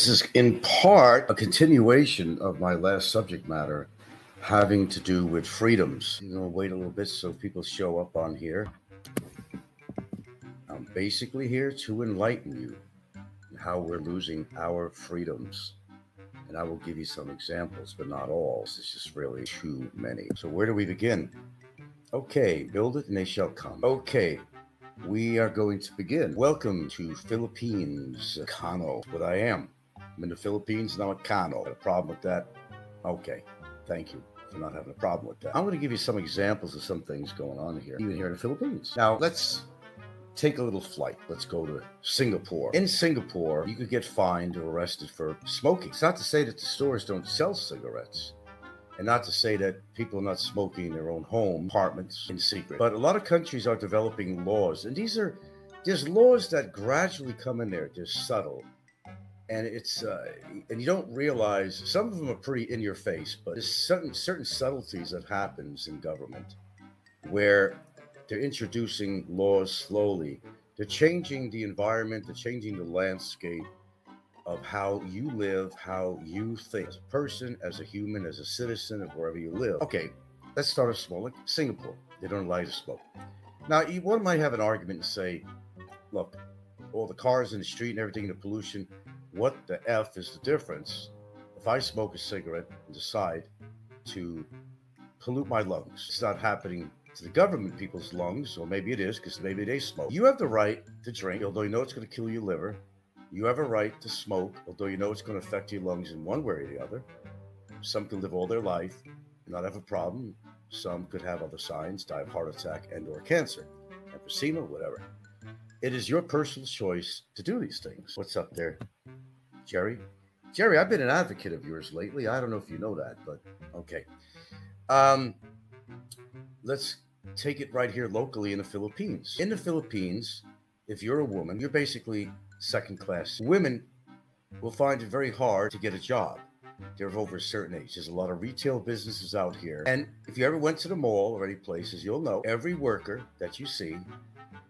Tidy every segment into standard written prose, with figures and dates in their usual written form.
This is in part a continuation of my last subject matter having to do with freedoms. I'm going to wait a little bit so people show up on here. I'm basically here to enlighten you how we're losing our freedoms. And I will give you some examples, but not all. This is just really too many. So where do we begin? Okay, build it and they shall come. Okay, we are going to begin. Welcome to Philippines, Kano. What I am. I'm in the Philippines and I'm a Kano. Got a problem with that? Okay, thank you for not having a problem with that. I'm going to give you some examples of some things going on here, even here in the Philippines. Now, let's take a little flight. Let's go to Singapore. In Singapore, you could get fined or arrested for smoking. It's not to say that the stores don't sell cigarettes, and not to say that people are not smoking in their own home, apartments, in secret. But a lot of countries are developing laws, and there's laws that gradually come in there. They're subtle, and and you don't realize, some of them are pretty in your face, but there's certain subtleties that happens in government where they're introducing laws slowly. They're changing the environment, they're changing the landscape of how you live, how you think as a person, as a human, as a citizen of wherever you live. Okay, let's start off small, like Singapore. They don't allow you to smoke. Now, one might have an argument and say, look, all the cars in the street and everything, the pollution, what the F is the difference if I smoke a cigarette and decide to pollute my lungs? It's not happening to the government people's lungs, or maybe it is because maybe they smoke. You have the right to drink, although you know it's going to kill your liver. You have a right to smoke, although you know it's going to affect your lungs in one way or the other. Some could live all their life and not have a problem. Some could have other signs, die of heart attack and or cancer, emphysema, whatever. It is your personal choice to do these things. What's up there, Jerry? Jerry, I've been an advocate of yours lately. I don't know if you know that, but okay. Let's take it right here locally in the Philippines. In the Philippines, if you're a woman, you're basically second class. Women will find it very hard to get a job. They're of over a certain age. There's a lot of retail businesses out here. And if you ever went to the mall or any places, you'll know every worker that you see,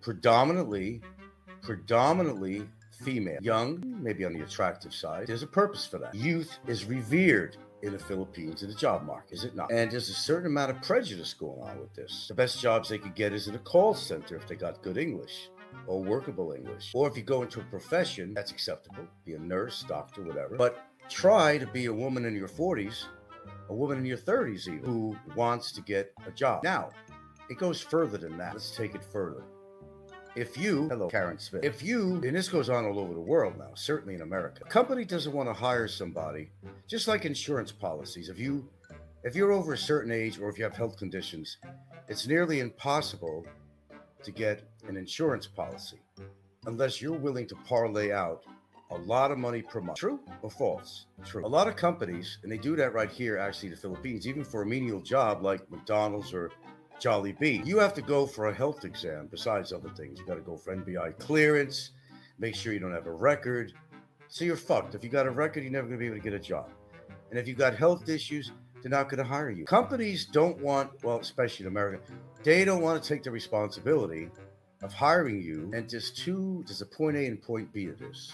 predominantly female, young, maybe on the attractive side. There's a purpose for that. Youth is revered in the Philippines in the job market, is it not? And there's a certain amount of prejudice going on with this. The best jobs they could get is in a call center if they got good English or workable English. Or if you go into a profession, that's acceptable. Be a nurse, doctor, whatever. But try to be a woman in your 40s, a woman in your 30s even, who wants to get a job. Now, it goes further than that. Let's take it further. Hello, Karen Smith. And this goes on all over the world now, certainly in America. A company doesn't want to hire somebody, just like insurance policies. If you're over a certain age or if you have health conditions, it's nearly impossible to get an insurance policy unless you're willing to parlay out a lot of money per month. True or false? True. A lot of companies, and they do that right here, actually, in the Philippines, even for a menial job like McDonald's or Jollibee, you have to go for a health exam besides other things. You got to go for NBI clearance, make sure you don't have a record. So you're fucked. If you got a record, you're never going to be able to get a job. And if you've got health issues, they're not going to hire you. Companies don't want, well, especially in America, they don't want to take the responsibility of hiring you. And there's a point A and point B of this.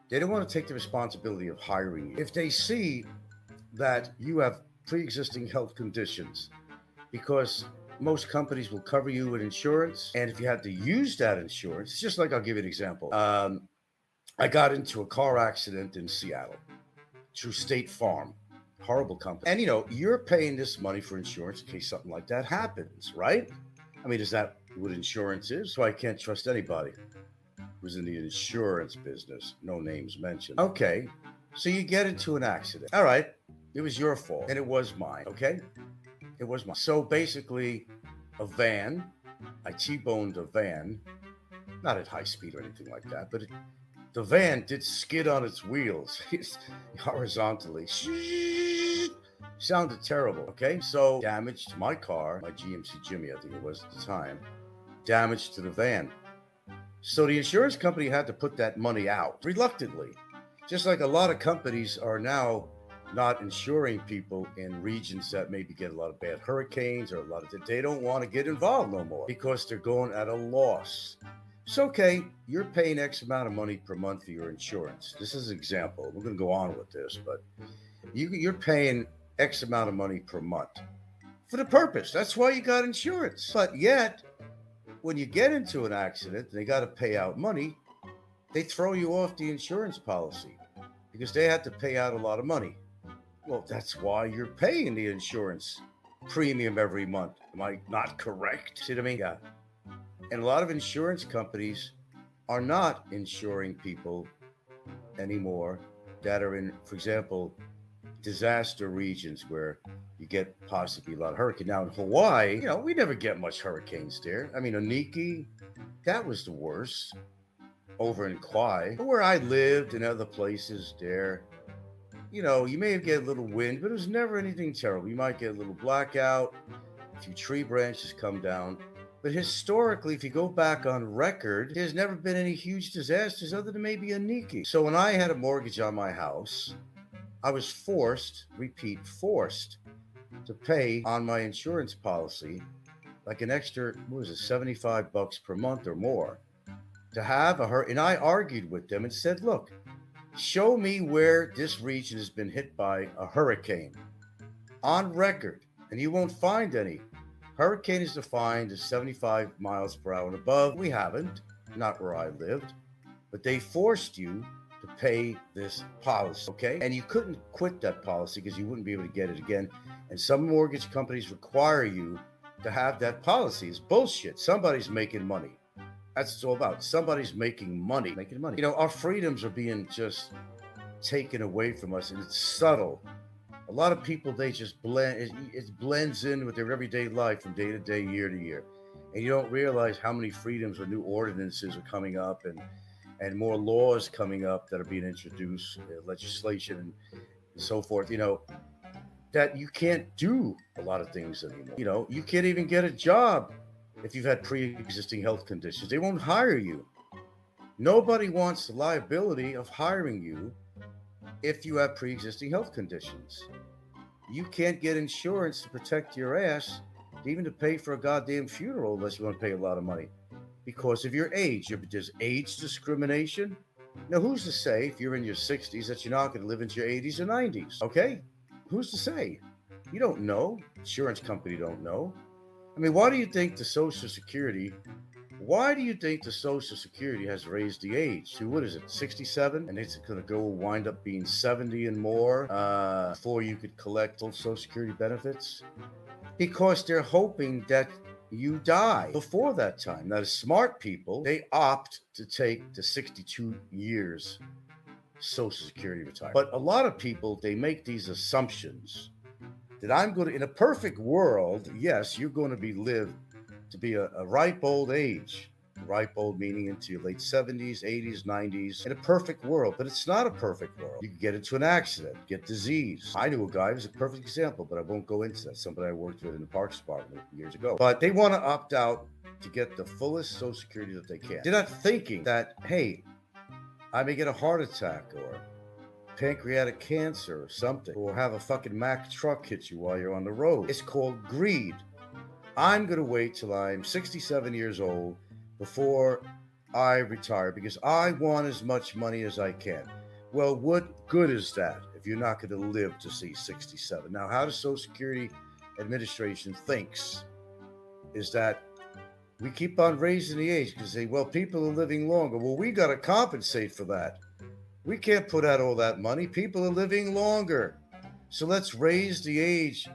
They don't want to take the responsibility of hiring you. If they see that you have pre-existing health conditions, because most companies will cover you with insurance. And if you have to use that insurance, just like, I'll give you an example. I got into a car accident in Seattle through State Farm, horrible company. And you're paying this money for insurance in case something like that happens, right? I mean, is that what insurance is? So I can't trust anybody who's in the insurance business. No names mentioned. Okay, so you get into an accident. All right, it was your fault and it was mine, okay? It was mine. So basically, I T-boned a van, not at high speed or anything like that, but the van did skid on its wheels horizontally. Sounded terrible, okay? So damage to my car, my GMC Jimmy, I think it was at the time, damage to the van. So the insurance company had to put that money out, reluctantly. Just like a lot of companies are now not insuring people in regions that maybe get a lot of bad hurricanes or they don't want to get involved no more because they're going at a loss. So, okay, you're paying X amount of money per month for your insurance. This is an example. We're going to go on with this, but you're paying X amount of money per month for the purpose. That's why you got insurance. But yet, when you get into an accident and they got to pay out money, they throw you off the insurance policy because they had to pay out a lot of money. Well, that's why you're paying the insurance premium every month. Am I not correct? See what I mean? Yeah. And a lot of insurance companies are not insuring people anymore that are in, for example, disaster regions where you get possibly a lot of hurricane. Now in Hawaii, we never get much hurricanes there. I mean, Oniki, that was the worst over in Kauai. But where I lived and other places there, you may get a little wind, but it was never anything terrible. You might get a little blackout, a few tree branches come down. But historically, if you go back on record, there's never been any huge disasters other than maybe Oniki. So when I had a mortgage on my house, I was forced to pay on my insurance policy like an extra, what was it, $75 per month or more to have and I argued with them and said, look, show me where this region has been hit by a hurricane on record, and you won't find any. Hurricane is defined as 75 miles per hour and above. We haven't, not where I lived, but they forced you to pay this policy, okay? And you couldn't quit that policy because you wouldn't be able to get it again. And some mortgage companies require you to have that policy. It's bullshit. Somebody's making money. That's what it's all about. Somebody's making money. Our freedoms are being just taken away from us, and it's subtle. A lot of people, they just it blends in with their everyday life from day to day, year to year. And you don't realize how many freedoms or new ordinances are coming up and more laws coming up that are being introduced, legislation and so forth, that you can't do a lot of things anymore. You can't even get a job if you've had pre-existing health conditions. They won't hire you. Nobody wants the liability of hiring you if you have pre-existing health conditions. You can't get insurance to protect your ass, even to pay for a goddamn funeral unless you want to pay a lot of money because of your age. There's age discrimination. Now, who's to say if you're in your 60s that you're not going to live into your 80s or 90s? Okay? Who's to say? You don't know. Insurance company don't know. I mean, why do you think the Social Security has raised the age to, what is it, 67? And it's going to wind up being 70 and more before you could collect Social Security benefits? Because they're hoping that you die before that time. Now, the smart people, they opt to take the 62 years Social Security retirement. But a lot of people, they make these assumptions that I'm going to, in a perfect world, yes, you're going to live to be a ripe old age. Ripe old meaning into your late 70s, 80s, 90s, in a perfect world. But it's not a perfect world. You can get into an accident, get disease. I knew a guy who was a perfect example, but I won't go into that. Somebody I worked with in the Parks Department years ago. But they want to opt out to get the fullest Social Security that they can. They're not thinking that, hey, I may get a heart attack or pancreatic cancer or something, or have a fucking Mack truck hit you while you're on the road. It's called greed. I'm going to wait till I'm 67 years old before I retire because I want as much money as I can. Well, what good is that if you're not going to live to see 67? Now, how the Social Security Administration thinks is that we keep on raising the age because they say, well, people are living longer. Well, we got to compensate for that. We can't put out all that money. People are living longer. So let's raise the age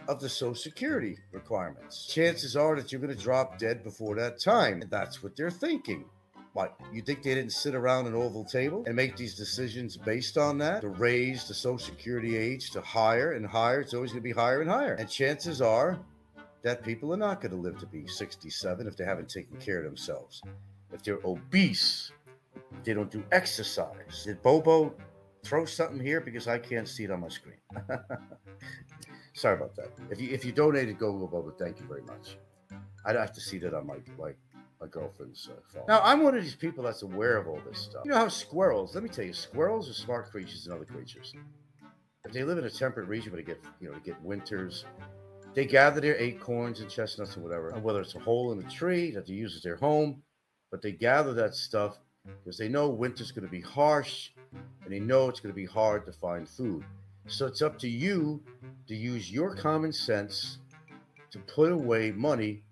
of the Social Security requirements. Chances are that you're going to drop dead before that time. And that's what they're thinking. What, you think they didn't sit around an oval table and make these decisions based on that? To raise the Social Security age to higher and higher. It's always going to be higher and higher. And chances are that people are not going to live to be 67 if they haven't taken care of themselves. If they're obese, if they don't do exercise. Did Bobo throw something here? Because I can't see it on my screen. Sorry about that. If you donated, go Bobo. Thank you very much. I'd have to see that on my girlfriend's phone. Now, I'm one of these people that's aware of all this stuff. You know how squirrels, let me tell you, squirrels are smart creatures than other creatures. If they live in a temperate region where they get winters, they gather their acorns and chestnuts and whatever, and whether it's a hole in a tree that they use as their home, but they gather that stuff because they know winter's going to be harsh and they know it's going to be hard to find food. So it's up to you to use your common sense to put away money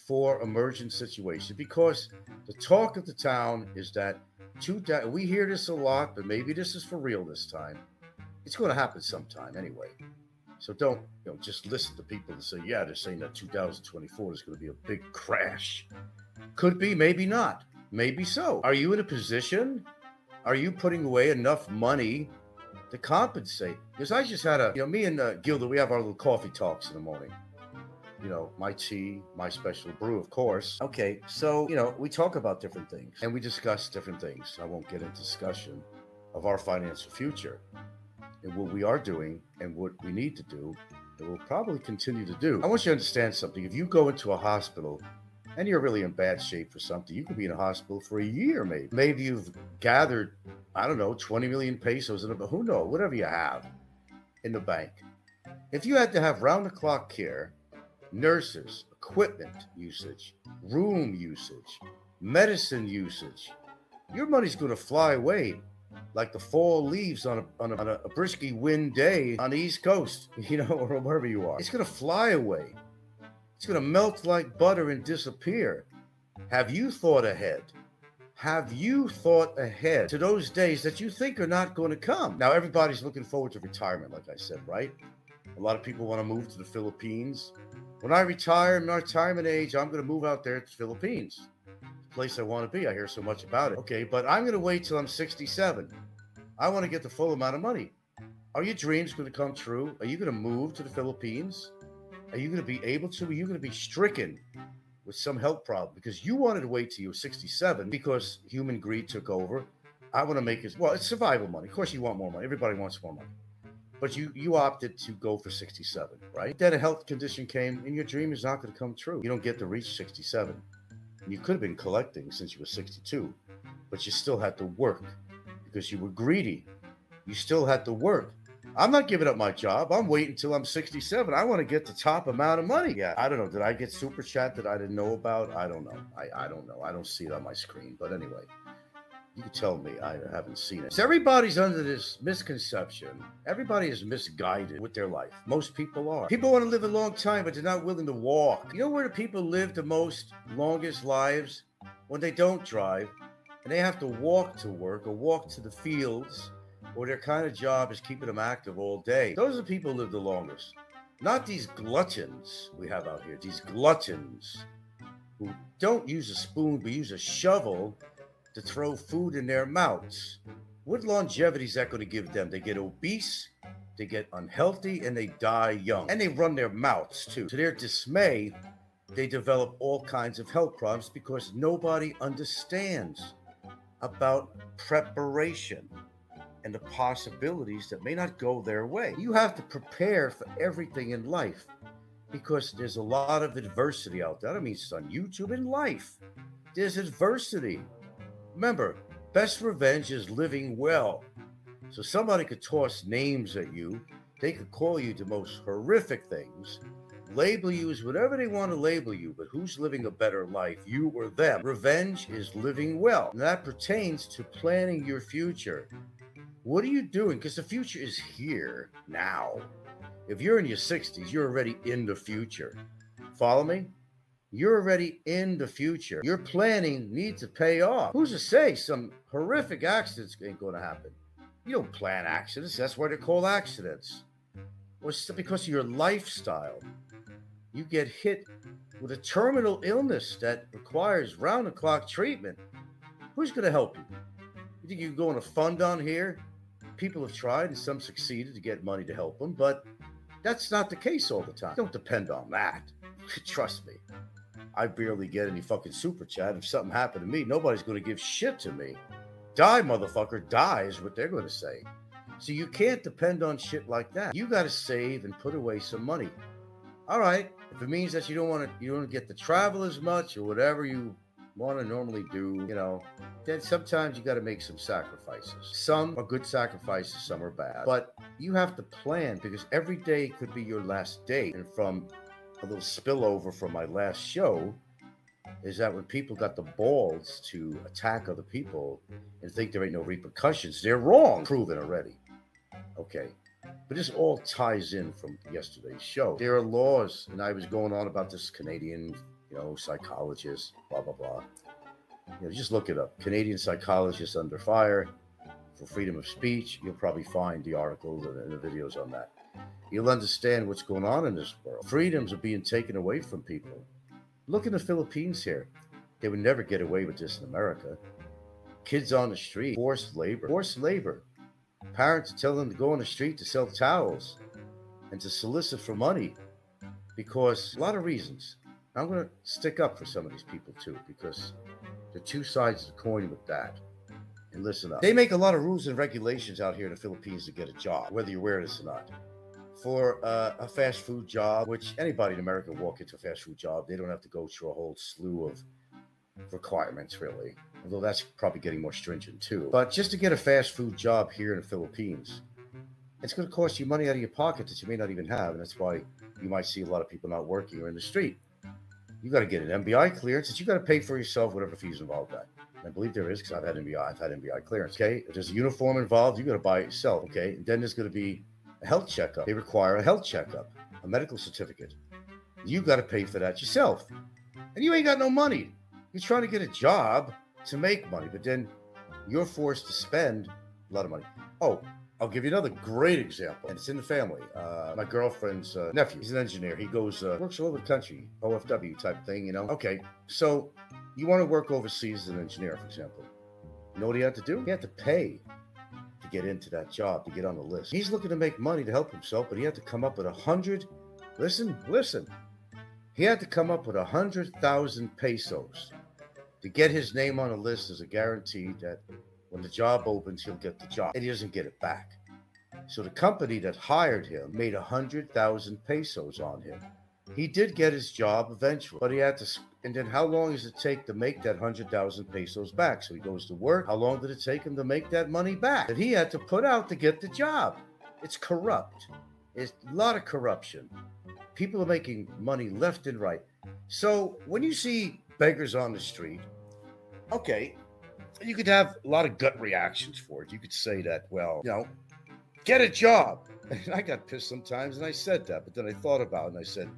for emergent situations because the talk of the town is that we hear this a lot, but maybe this is for real this time. It's going to happen sometime anyway. So don't just listen to people that say, yeah, they're saying that 2024 is going to be a big crash. Could be, maybe not. Maybe so. Are you in a position? Are you putting away enough money to compensate? Because I just had me and Gilda, we have our little coffee talks in the morning. My tea, my special brew, of course. Okay, so, we talk about different things and we discuss different things. I won't get into discussion of our financial future and what we are doing and what we need to do and we'll probably continue to do. I want you to understand something. If you go into a hospital and you're really in bad shape for something, you could be in a hospital for a year maybe. Maybe you've gathered, 20 million pesos, who knows, whatever you have in the bank. If you had to have round-the-clock care, nurses, equipment usage, room usage, medicine usage, your money's going to fly away like the fall leaves on a brisky wind day on the East Coast, or wherever you are. It's going to fly away. It's going to melt like butter and disappear. Have you thought ahead? Have you thought ahead to those days that you think are not going to come? Now, everybody's looking forward to retirement, like I said, right? A lot of people want to move to the Philippines. When I retire in my retirement age, I'm going to move out there to the Philippines. The place I want to be. I hear so much about it. Okay, but I'm going to wait till I'm 67. I want to get the full amount of money. Are your dreams going to come true? Are you going to move to the Philippines? Are you going to be able to? Are you going to be stricken with some health problem? Because you wanted to wait till you were 67 because human greed took over. I want to make it, it's survival money. Of course you want more money. Everybody wants more money. But you opted to go for 67, right? Then a health condition came and your dream is not going to come true. You don't get to reach 67. You could have been collecting since you were 62, but you still had to work because you were greedy. You still had to work. I'm not giving up my job. I'm waiting until I'm 67. I want to get the top amount of money. Yeah, I don't know. Did I get super chat that I didn't know about? I don't know. I don't know. I don't see it on my screen. But anyway, you can tell me. I haven't seen it. So everybody's under this misconception. Everybody is misguided with their life. Most people are. People want to live a long time, but they're not willing to walk. You know where the people live the most longest lives? When they don't drive and they have to walk to work or walk to the fields, or their kind of job is keeping them active all day. Those are the people who live the longest. Not these gluttons we have out here. These gluttons who don't use a spoon but use a shovel to throw food in their mouths. What longevity is that going to give them? They get obese, they get unhealthy, and they die young. And they run their mouths too. To their dismay, they develop all kinds of health problems because nobody understands about preparation and the possibilities that may not go their way. You have to prepare for everything in life because there's a lot of adversity out there. I mean, it's on YouTube in life. There's adversity. Remember, best revenge is living well. So somebody could toss names at you. They could call you the most horrific things, label you as whatever they want to label you, but who's living a better life, you or them? Revenge is living well. And that pertains to planning your future. What are you doing? Because the future is here now. If you're in your 60s, you're already in the future. Follow me? You're already in the future. Your planning needs to pay off. Who's to say some horrific accidents ain't going to happen? You don't plan accidents. That's why they're called accidents. Well, it's because of your lifestyle. You get hit with a terminal illness that requires round-the-clock treatment. Who's going to help you? You think you can go on a fund on here? People have tried and some succeeded to get money to help them, but that's not the case all the time. Don't depend on that. Trust me. I barely get any fucking super chat. If something happened to me, nobody's going to give shit to me. Die, motherfucker, die is what they're going to say. So you can't depend on shit like that. You got to save and put away some money. All right. If it means that you don't get to travel as much or whatever you want to normally do, then sometimes you got to make some sacrifices. Some are good sacrifices, some are bad. But you have to plan because every day could be your last day. And from a little spillover from my last show, is that when people got the balls to attack other people and think there ain't no repercussions, they're wrong. Proven already. Okay. But this all ties in from yesterday's show. There are laws, and I was going on about this Canadian, psychologist, blah, blah, blah. Just look it up. Canadian psychologist under fire for freedom of speech. You'll probably find the articles and the videos on that. You'll understand what's going on in this world. Freedoms are being taken away from people. Look in the Philippines here. They would never get away with this in America. Kids on the street, forced labor. Forced labor. Parents tell them to go on the street to sell towels and to solicit for money because a lot of reasons. I'm going to stick up for some of these people too because the two sides of the coin with that. And listen up. They make a lot of rules and regulations out here in the Philippines to get a job, whether you're aware of this or not. For a fast food job, which anybody in America walk into a fast food job, they don't have to go through a whole slew of requirements, really. Although that's probably getting more stringent too. But just to get a fast food job here in the Philippines, it's going to cost you money out of your pocket that you may not even have. And that's why you might see a lot of people not working or in the street. You got to get an MBI clearance that you got to pay for yourself, whatever fees involved in that. I believe there is because I've had MBI clearance. Okay, if there's a uniform involved, you got to buy it yourself. Okay, and then there's going to be a health checkup. They require a health checkup, a medical certificate. You got to pay for that yourself, and you ain't got no money. You're trying to get a job to make money, but then you're forced to spend a lot of money. Oh, I'll give you another great example, and it's in the family. My girlfriend's nephew, he's an engineer. He goes, works all over the country, OFW type thing, Okay, so you want to work overseas as an engineer, for example. You know what he had to do? He had to pay to get into that job, to get on the list. He's looking to make money to help himself, but he had to come up with 100, listen, he had to come up with 100,000 pesos to get his name on a list as a guarantee that when the job opens, he'll get the job, and he doesn't get it back. So the company that hired him made 100,000 pesos on him. He did get his job eventually, but he had to, and then how long does it take to make that 100,000 pesos back? So he goes to work. How long did it take him to make that money back that he had to put out to get the job? It's corrupt. It's a lot of corruption. People are making money left and right. So when you see beggars on the street, okay, you could have a lot of gut reactions for it. You could say that, well, get a job. And I got pissed sometimes, and I said that. But then I thought about it, and I said,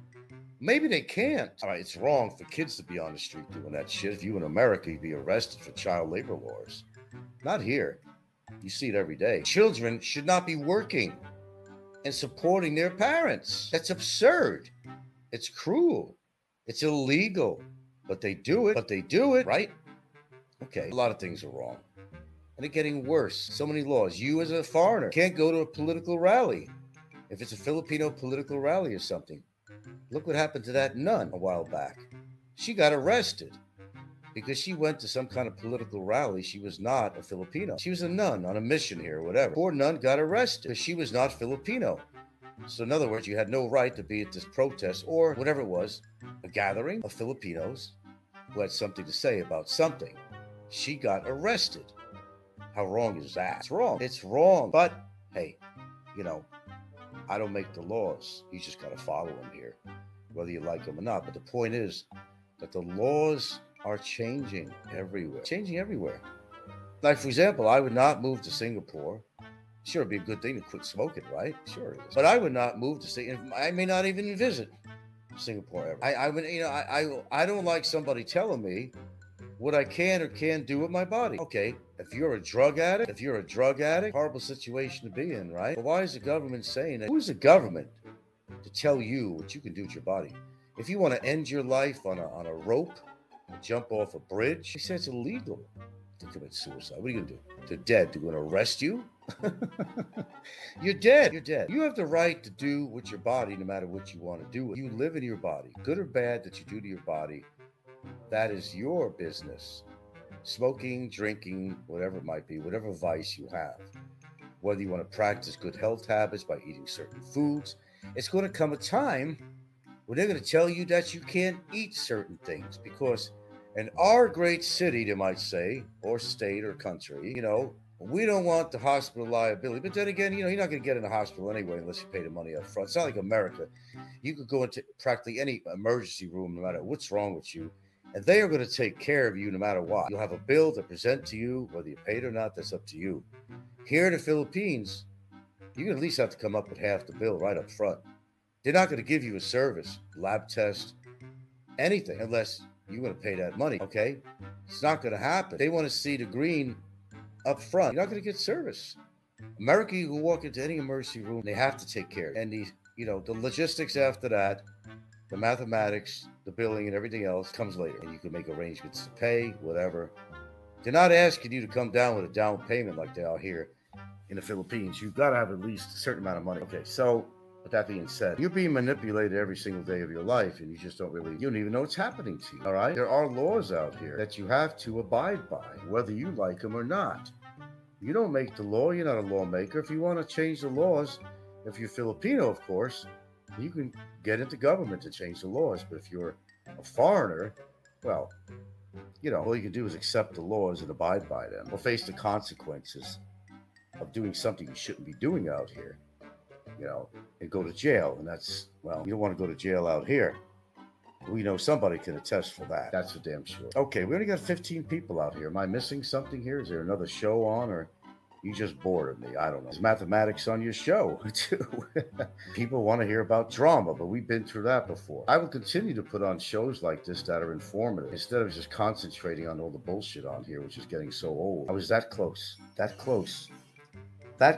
maybe they can't. All right, it's wrong for kids to be on the street doing that shit. If you in America, you'd be arrested for child labor laws. Not here. You see it every day. Children should not be working and supporting their parents. That's absurd. It's cruel. It's illegal. But they do it, right? Okay, a lot of things are wrong. And they're getting worse. So many laws. You as a foreigner can't go to a political rally. If it's a Filipino political rally or something. Look what happened to that nun a while back. She got arrested because she went to some kind of political rally. She was not a Filipino. She was a nun on a mission here or whatever. Poor nun got arrested because she was not Filipino. So in other words, you had no right to be at this protest or whatever it was, a gathering of Filipinos who had something to say about something. She got arrested. How wrong is that? It's wrong. It's wrong. But hey, I don't make the laws. You just got to follow them here, whether you like them or not. But the point is that the laws are changing everywhere. Like, for example, I would not move to Singapore. Sure, it'd be a good thing to quit smoking, right? Sure it is. But I would not move to Singapore. I may not even visit Singapore ever. I don't like somebody telling me what I can or can't do with my body. Okay, if you're a drug addict, horrible situation to be in, right? But why is the government saying that? Who's the government to tell you what you can do with your body? If you want to end your life on a rope, jump off a bridge, they say it's illegal to commit suicide. What are you going to do? They're dead. They're going to arrest you? You're dead. You have the right to do with your body no matter what you want to do. You live in your body. Good or bad that you do to your body, that is your business. Smoking, drinking, whatever it might be, whatever vice you have. Whether you want to practice good health habits by eating certain foods, it's going to come a time when they're going to tell you that you can't eat certain things because in our great city, they might say, or state or country, we don't want the hospital liability. But then again, you're not going to get in the hospital anyway unless you pay the money up front. It's not like America. You could go into practically any emergency room, no matter what's wrong with you, And they are going to take care of you no matter what. You'll have a bill to present to you, whether you pay it or not, that's up to you. Here in the Philippines, you at least have to come up with half the bill right up front. They're not going to give you a service, lab test, anything, unless you're going to pay that money, okay? It's not going to happen. They want to see the green up front. You're not going to get service. America, you can walk into any emergency room, they have to take care of it. And the logistics after that, the mathematics, the billing, and everything else comes later. And you can make arrangements to pay, whatever. They're not asking you to come down with a down payment like they are here in the Philippines. You've got to have at least a certain amount of money. Okay, so with that being said, you're being manipulated every single day of your life, and you don't even know what's happening to you, all right? There are laws out here that you have to abide by, whether you like them or not. You don't make the law. You're not a lawmaker. If you want to change the laws, if you're Filipino, of course, you can get into government to change the laws. But if you're a foreigner, well, all you can do is accept the laws and abide by them, or face the consequences of doing something you shouldn't be doing out here, and go to jail. And that's, you don't want to go to jail out here. We know somebody can attest for that. That's for damn sure. Okay, we only got 15 people out here. Am I missing something here? Is there another show on, or you just bored of me? I don't know. Is mathematics on your show too? People want to hear about drama, but we've been through that before. I will continue to put on shows like this that are informative instead of just concentrating on all the bullshit on here, which is getting so old. I was that close. I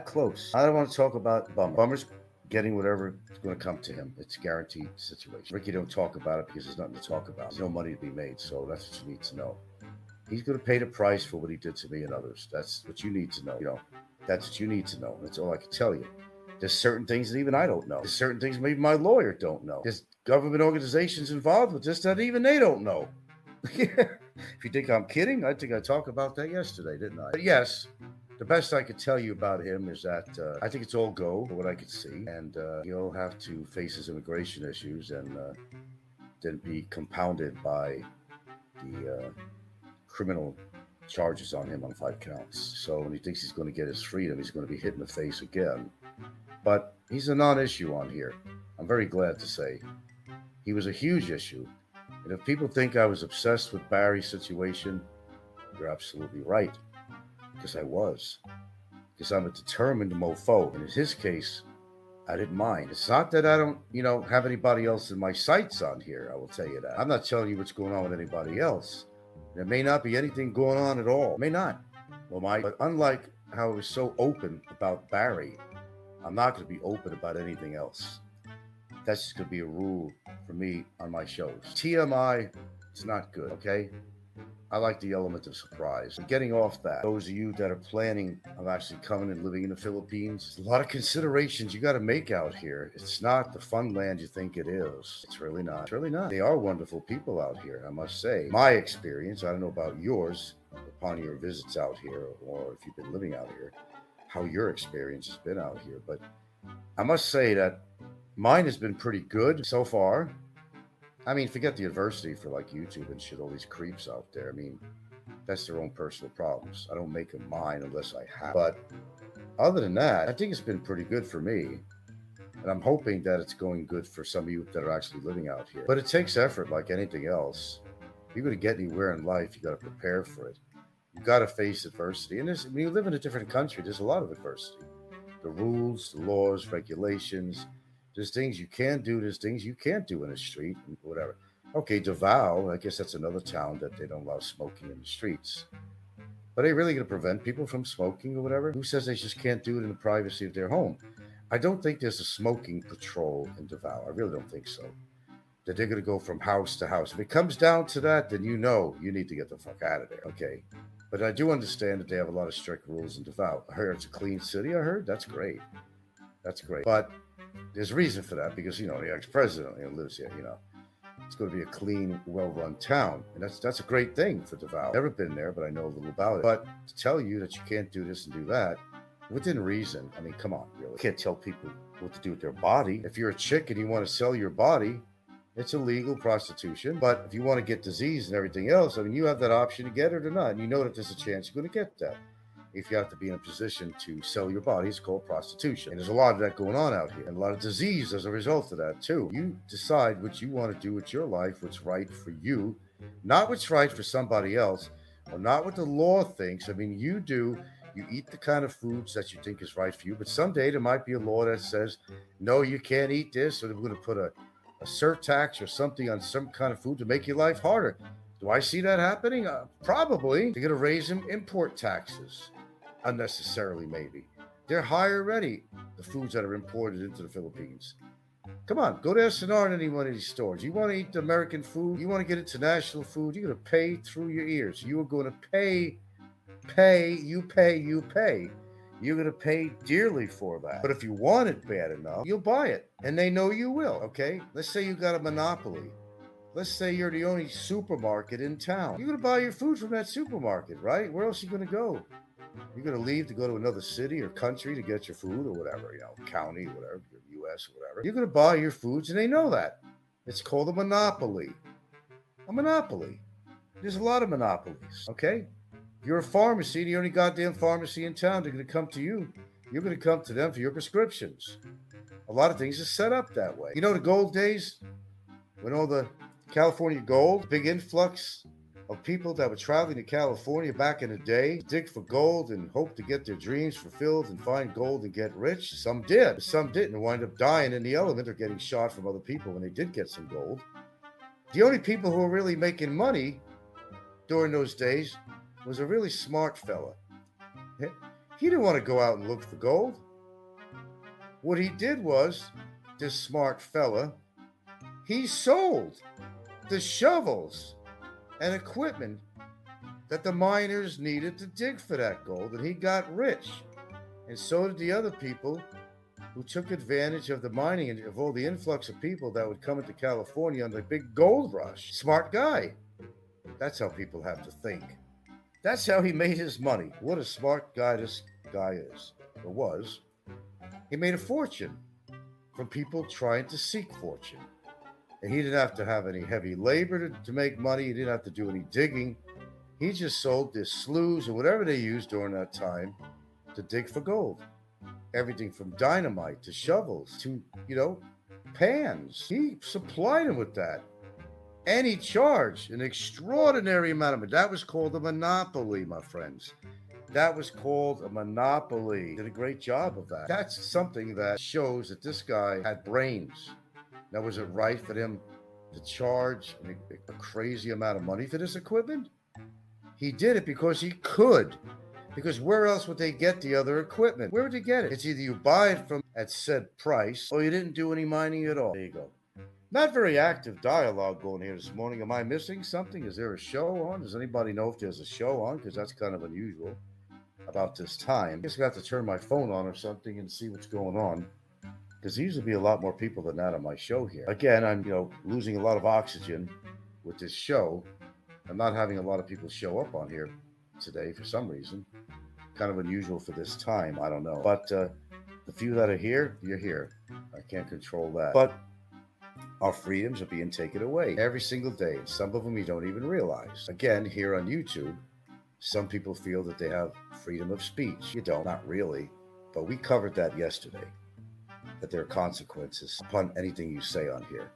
don't want to talk about bummers getting whatever is going to come to him. It's a guaranteed situation. Ricky don't talk about it because there's nothing to talk about. There's no money to be made, so that's what you need to know. He's going to pay the price for what he did to me and others. That's what you need to know. That's what you need to know. That's all I can tell you. There's certain things that even I don't know. There's certain things maybe my lawyer don't know. There's government organizations involved with this that even they don't know. If you think I'm kidding, I think I talked about that yesterday, didn't I? But yes, the best I could tell you about him is that I think it's all go, for what I could see, and he'll have to face his immigration issues and then be compounded by the criminal charges on him on 5 counts. So when he thinks he's going to get his freedom, he's going to be hit in the face again. But he's a non-issue on here. I'm very glad to say. He was a huge issue. And if people think I was obsessed with Barry's situation, you're absolutely right. Because I was. Because I'm a determined mofo. And in his case, I didn't mind. It's not that I don't, have anybody else in my sights on here. I will tell you that. I'm not telling you what's going on with anybody else. There may not be anything going on at all. May not. But unlike how I was so open about Barry, I'm not going to be open about anything else. That's just going to be a rule for me on my shows. TMI, it's not good, okay? I like the element of surprise. And getting off that, those of you that are planning on actually coming and living in the Philippines, there's a lot of considerations you got to make out here. It's not the fun land you think it is. It's really not. It's really not. They are wonderful people out here, I must say. My experience, I don't know about yours, upon your visits out here, or if you've been living out here, how your experience has been out here. But I must say that mine has been pretty good so far. I mean, forget the adversity for like YouTube and shit, all these creeps out there. I mean, that's their own personal problems. I don't make them mine unless I have. But other than that, I think it's been pretty good for me. And I'm hoping that it's going good for some of you that are actually living out here. But it takes effort like anything else. If you're going to get anywhere in life, you got to prepare for it. You got to face adversity. And when you live in a different country, there's a lot of adversity. The rules, the laws, regulations. There's things you can do. There's things you can't do in the street, and whatever. Okay, Davao, I guess that's another town that they don't allow smoking in the streets. But are they really going to prevent people from smoking or whatever? Who says they just can't do it in the privacy of their home? I don't think there's a smoking patrol in Davao. I really don't think so. That they're going to go from house to house. If it comes down to that, then you need to get the fuck out of there. Okay. But I do understand that they have a lot of strict rules in Davao. I heard it's a clean city. I heard that's great. That's great. But there's a reason for that because, the ex-president lives here, It's going to be a clean, well-run town. And that's a great thing for Davao. Never been there, but I know a little about it. But to tell you that you can't do this and do that, within reason, I mean, come on, really. You can't tell people what to do with their body. If you're a chick and you want to sell your body, it's illegal prostitution. But if you want to get disease and everything else, I mean, you have that option to get it or not. And you know that there's a chance you're going to get that. If you have to be in a position to sell your body, it's called prostitution. And there's a lot of that going on out here. And a lot of disease as a result of that, too. You decide what you want to do with your life, what's right for you, Not what's right for somebody else, or not what the law thinks. I mean, you eat the kind of foods that you think is right for you, but someday there might be a law that says, no, you can't eat this, or they're going to put a surtax or something on some kind of food to make your life harder. Do I see that happening? Probably. They're going to raise import taxes unnecessarily, maybe. They're high already, the foods that are imported into the Philippines. Come on, go to S&R in any one of these stores. You want to eat the American food? You want to get international food? You're going to pay through your ears. You are going to pay. You're going to pay dearly for that. But if you want it bad enough, you'll buy it. And they know you will, okay? Let's say you got a monopoly. Let's say you're the only supermarket in town. You're going to buy your food from that supermarket, right? Where else are you going to go? You're going to leave to go to another city or country to get your food or whatever, county, whatever, U.S. or whatever. You're going to buy your foods, and they know that. It's called a monopoly. A monopoly. There's a lot of monopolies, okay? You're a pharmacy, the only goddamn pharmacy in town. They're going to come to you. You're going to come to them for your prescriptions. A lot of things are set up that way. You know the gold days? When all the California gold, big influx of people that were traveling to California back in the day, dig for gold and hope to get their dreams fulfilled and find gold and get rich. Some did, but some didn't and wind up dying in the element or getting shot from other people when they did get some gold. The only people who were really making money during those days was a really smart fella. He didn't want to go out and look for gold. What he did was, this smart fella, he sold the shovels and equipment that the miners needed to dig for that gold, and he got rich. And so did the other people who took advantage of the mining and of all the influx of people that would come into California on the big gold rush. Smart guy. That's how people have to think. That's how he made his money. What a smart guy this guy is, or was. He made a fortune from people trying to seek fortune. And he didn't have to have any heavy labor to make money. He didn't have to do any digging. He just sold this sloughs or whatever they used during that time to dig for gold. Everything from dynamite to shovels to, pans. He supplied them with that. And he charged an extraordinary amount of money. That was called a monopoly, my friends. That was called a monopoly. Did a great job of that. That's something that shows that this guy had brains. Now, was it right for them to charge a crazy amount of money for this equipment? He did it because he could. Because where else would they get the other equipment? Where would they get it? It's either you buy it from at said price, or you didn't do any mining at all. There you go. Not very active dialogue going here this morning. Am I missing something? Is there a show on? Does anybody know if there's a show on? Because that's kind of unusual about this time. I guess I got to turn my phone on or something and see what's going on. Because there used to be a lot more people than that on my show here. Again, I'm, losing a lot of oxygen with this show. I'm not having a lot of people show up on here today for some reason. Kind of unusual for this time. I don't know. But the few that are here, you're here. I can't control that. But our freedoms are being taken away every single day. And some of them you don't even realize. Again, here on YouTube, some people feel that they have freedom of speech. You don't, not really. But we covered that yesterday. That there are consequences upon anything you say on here.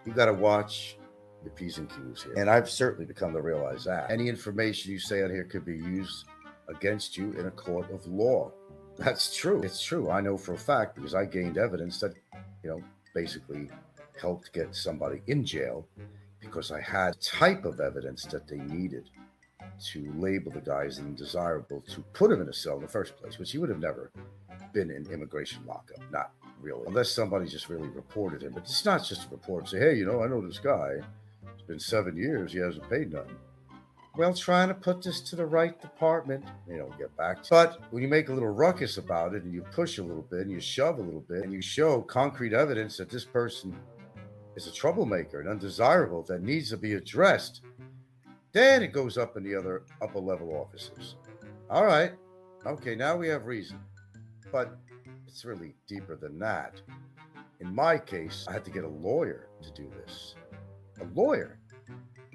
You got to watch your P's and Q's here. And I've certainly become to realize that. Any information you say on here could be used against you in a court of law. That's true. It's true. I know for a fact because I gained evidence that, basically helped get somebody in jail because I had a type of evidence that they needed to label the guy as undesirable to put him in a cell in the first place, which he would have never been in immigration lockup. Not really. Unless somebody just really reported him. But it's not just a report and say, hey, I know this guy. It's been 7 years. He hasn't paid nothing. Well, trying to put this to the right department, get back to. But when you make a little ruckus about it and you push a little bit and you shove a little bit and you show concrete evidence that this person is a troublemaker and undesirable that needs to be addressed, then it goes up in the other upper level offices. All right. Okay, now we have reason. But it's really deeper than that. In my case, I had to get a lawyer to do this. A lawyer.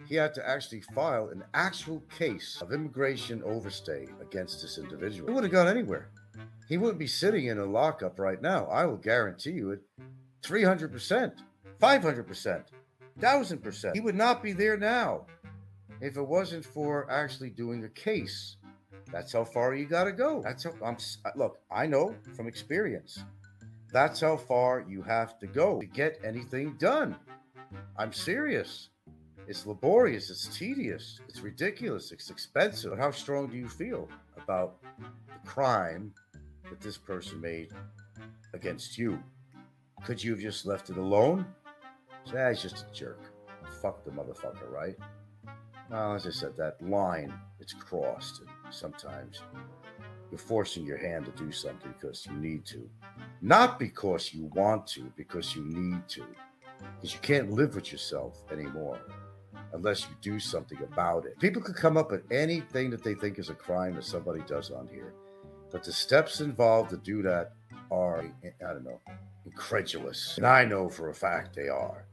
He had to actually file an actual case of immigration overstay against this individual. He wouldn't have gone anywhere. He wouldn't be sitting in a lockup right now. I will guarantee you it 300%, 500%. 1,000%. He would not be there now if it wasn't for actually doing a case. That's how far you got to go. That's how look, I know from experience. That's how far you have to go to get anything done. I'm serious. It's laborious, it's tedious, it's ridiculous, it's expensive. But how strong do you feel about the crime that this person made against you? Could you have just left it alone? Say, he's just a jerk. Fuck the motherfucker, right? Well, as I said, that line, it's crossed. And sometimes you're forcing your hand to do something because you need to. Not because you want to, because you need to. Because you can't live with yourself anymore unless you do something about it. People could come up with anything that they think is a crime that somebody does on here. But the steps involved to do that are, I don't know, incredulous. And I know for a fact they are.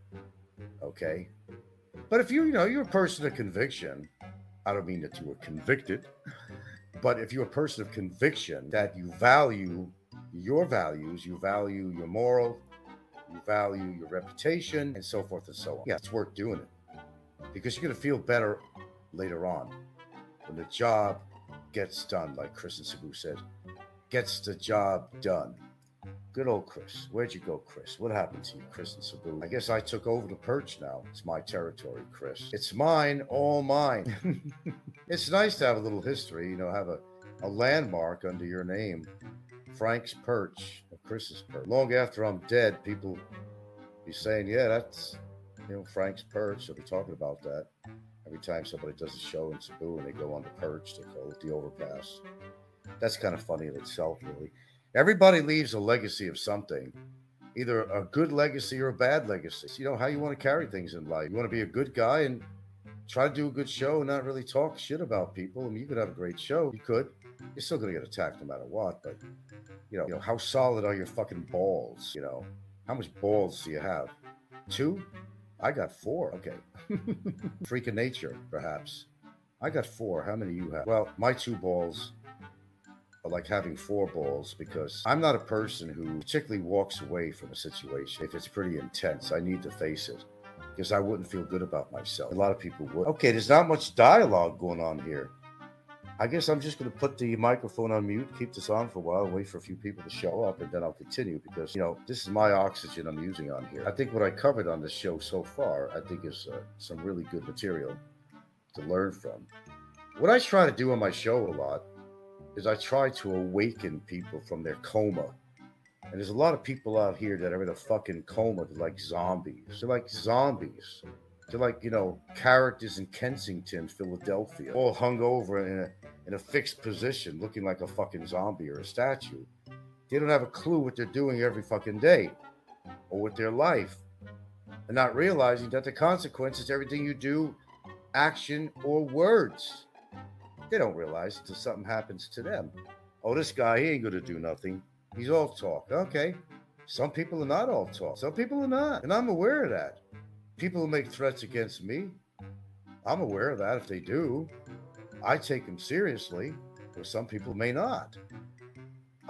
Okay? But if you're a person of conviction, I don't mean that you were convicted, but if you're a person of conviction that you value your values, you value your moral, you value your reputation, and so forth and so on. Yeah, it's worth doing it because you're going to feel better later on when the job gets done, like Chris and Sabu said, gets the job done. Good old Chris. Where'd you go, Chris? What happened to you, Chris and Sabu? I guess I took over the perch now. It's my territory, Chris. It's mine, all mine. It's nice to have a little history, have a landmark under your name. Frank's perch, or Chris's perch. Long after I'm dead, people be saying, yeah, that's, Frank's perch. They'll be talking about that. Every time somebody does a show in Cebu and they go on the perch, they call it the overpass. That's kind of funny in itself, really. Everybody leaves a legacy of something, either a good legacy or a bad legacy. How you want to carry things in life. You want to be a good guy and try to do a good show and not really talk shit about people. I mean, you could have a great show. You could. You're still going to get attacked no matter what. But, how solid are your fucking balls? How much balls do you have? 2? I got 4. Okay. Freak of nature, perhaps. I got 4. How many you have? Well, my 2 balls are like having 4 balls because I'm not a person who particularly walks away from a situation. If it's pretty intense, I need to face it because I wouldn't feel good about myself. A lot of people would. Okay, there's not much dialogue going on here. I guess I'm just going to put the microphone on mute, keep this on for a while, wait for a few people to show up, and then I'll continue because, this is my oxygen I'm using on here. I think what I covered on this show so far, I think is some really good material to learn from. What I try to do on my show a lot is I try to awaken people from their coma. And there's a lot of people out here that are in a fucking coma. They're like zombies. They're like, characters in Kensington, Philadelphia, all hung over in a fixed position, looking like a fucking zombie or a statue. They don't have a clue what they're doing every fucking day or with their life. And not realizing that the consequence is everything you do, action or words. They don't realize until something happens to them. Oh, this guy, he ain't going to do nothing. He's all talk. Okay. Some people are not all talk. Some people are not. And I'm aware of that. People who make threats against me, I'm aware of that. If they do, I take them seriously, or some people may not.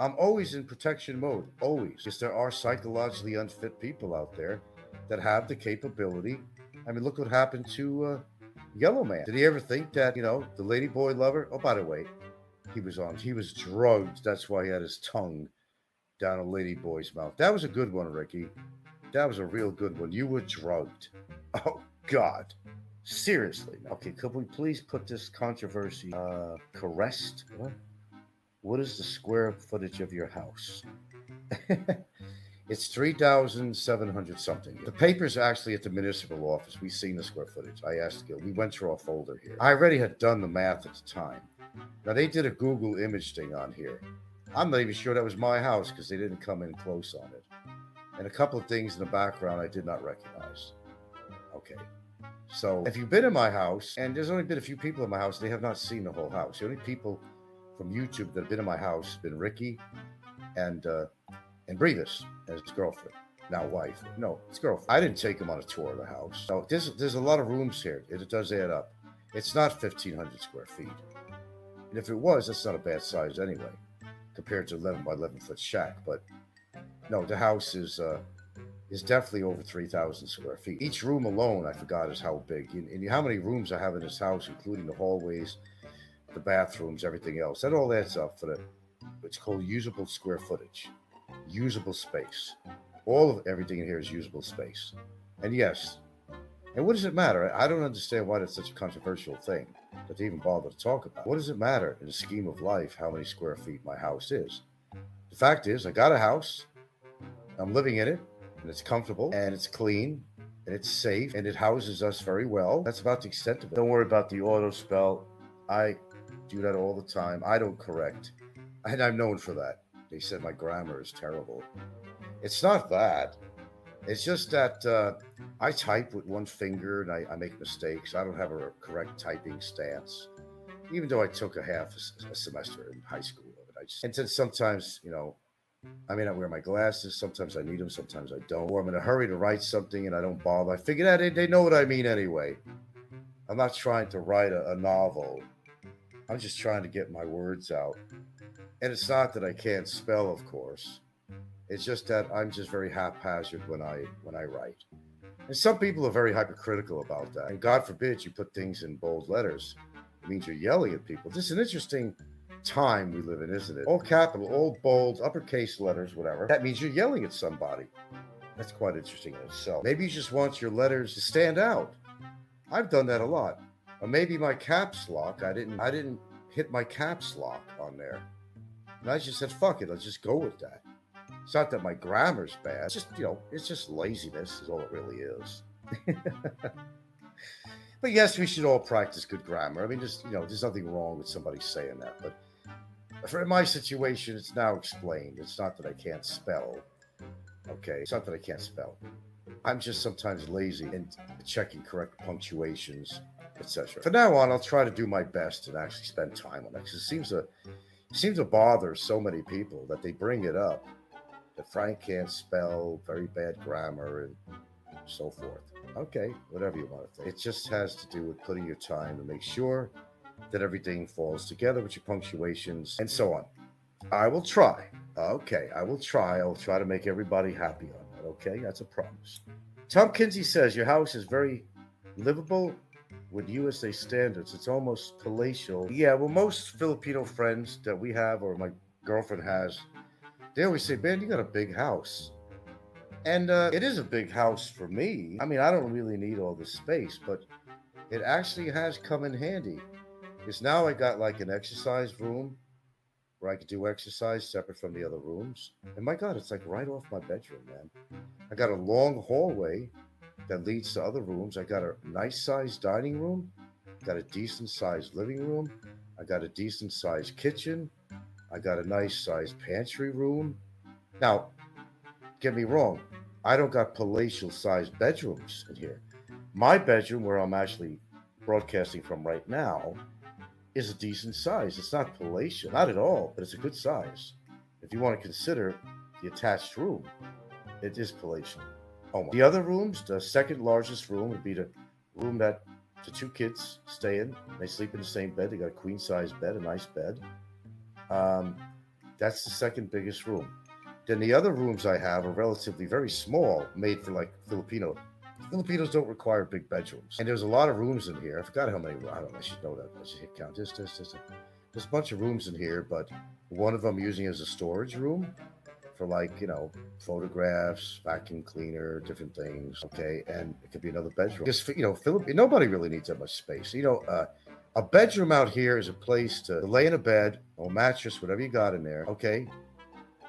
I'm always in protection mode, always. Because there are psychologically unfit people out there that have the capability. I mean, look what happened to Yellow Man. Did he ever think that, the lady boy lover? Oh, by the way, he was drugged. That's why he had his tongue down a lady boy's mouth. That was a good one, Ricky. That was a real good one. You were drugged. Oh, God. Seriously. Okay, could we please put this controversy, caressed? What is the square footage of your house? It's 3,700 something. The paper's actually at the municipal office. We've seen the square footage. I asked Gil. We went through our folder here. I already had done the math at the time. Now, they did a Google image thing on here. I'm not even sure that was my house because they didn't come in close on it. And a couple of things in the background I did not recognize. Okay. So if you've been in my house, and there's only been a few people in my house, they have not seen the whole house. The only people from YouTube that have been in my house have been Ricky and Brevis, his girlfriend, now wife. No, it's girlfriend. I didn't take him on a tour of the house. So there's a lot of rooms here. It does add up. It's not 1,500 square feet. And if it was, that's not a bad size anyway, compared to 11 by 11 foot shack. But no, the house is is definitely over 3,000 square feet. Each room alone, I forgot, is how big. And how many rooms I have in this house, including the hallways, the bathrooms, everything else. That all adds up for it's called usable square footage, usable space. All of everything in here is usable space. And yes, and what does it matter? I don't understand why that's such a controversial thing that they even bother to talk about. What does it matter in the scheme of life how many square feet my house is? The fact is, I got a house, I'm living in it, and it's comfortable, and it's clean, and it's safe, and it houses us very well. That's about the extent of it. Don't worry about the auto spell. I do that all the time. I don't correct. And I'm known for that. They said my grammar is terrible. It's not that. It's just that I type with one finger and I make mistakes. I don't have a correct typing stance, even though I took a semester in high school of it. And then sometimes, I may not wear my glasses. Sometimes I need them. Sometimes I don't. Or I'm in a hurry to write something and I don't bother. I figure that they know what I mean anyway. I'm not trying to write a novel. I'm just trying to get my words out. And it's not that I can't spell, of course. It's just that I'm just very haphazard when I write. And some people are very hypercritical about that. And God forbid you put things in bold letters. It means you're yelling at people. This is an interesting time we live in, isn't it? All capital, all bold, uppercase letters, whatever. That means you're yelling at somebody. That's quite interesting in itself. Maybe you just want your letters to stand out. I've done that a lot. Or maybe my caps lock, I didn't hit my caps lock on there. And I just said, fuck it, let's just go with that. It's not that my grammar's bad. It's just, it's just laziness is all it really is. But yes, we should all practice good grammar. I mean, there's nothing wrong with somebody saying that. But for my situation, it's now explained. It's not that I can't spell. Okay, it's not that I can't spell. I'm just sometimes lazy in checking correct punctuations, etc. From now on, I'll try to do my best and actually spend time on it. Because it seems to bother so many people that they bring it up. That Frank can't spell, very bad grammar, and so forth. Okay, whatever you want to think. It just has to do with putting your time to make sure that everything falls together with your punctuations and so on. I will try. Okay, I will try. I will try to make everybody happy on that. Okay, that's a promise. Tom Kinsey says your house is very livable with USA standards. It's almost palatial. Yeah, well, most Filipino friends that we have or my girlfriend has, they always say, man, you got a big house. And it is a big house for me. I mean, I don't really need all this space, but it actually has come in handy. Because now I got like an exercise room where I could do exercise separate from the other rooms. And my God, it's like right off my bedroom, man. I got a long hallway that leads to other rooms. I got a nice sized dining room. Got a decent sized living room. I got a decent sized kitchen. I got a nice sized pantry room. Now, get me wrong, I don't got palatial sized bedrooms in here. My bedroom, where I'm actually broadcasting from right now, is a decent size. It's not palatial, not at all, but it's a good size. If you want to consider the attached room, it is palatial. Almost. The other rooms, the second largest room would be the room that the two kids stay in. They sleep in the same bed. They got a queen size bed, a nice bed. That's the second biggest room. Then the other rooms I have are relatively very small, made for like Filipino. Filipinos don't require big bedrooms. And there's a lot of rooms in here. I forgot how many. I don't know. I should know that. I should hit count. There's a bunch of rooms in here, but one of them I'm using as a storage room for like, photographs, vacuum cleaner, different things. Okay. And it could be another bedroom. Because, nobody really needs that much space. A bedroom out here is a place to lay in a bed or mattress, whatever you got in there. Okay.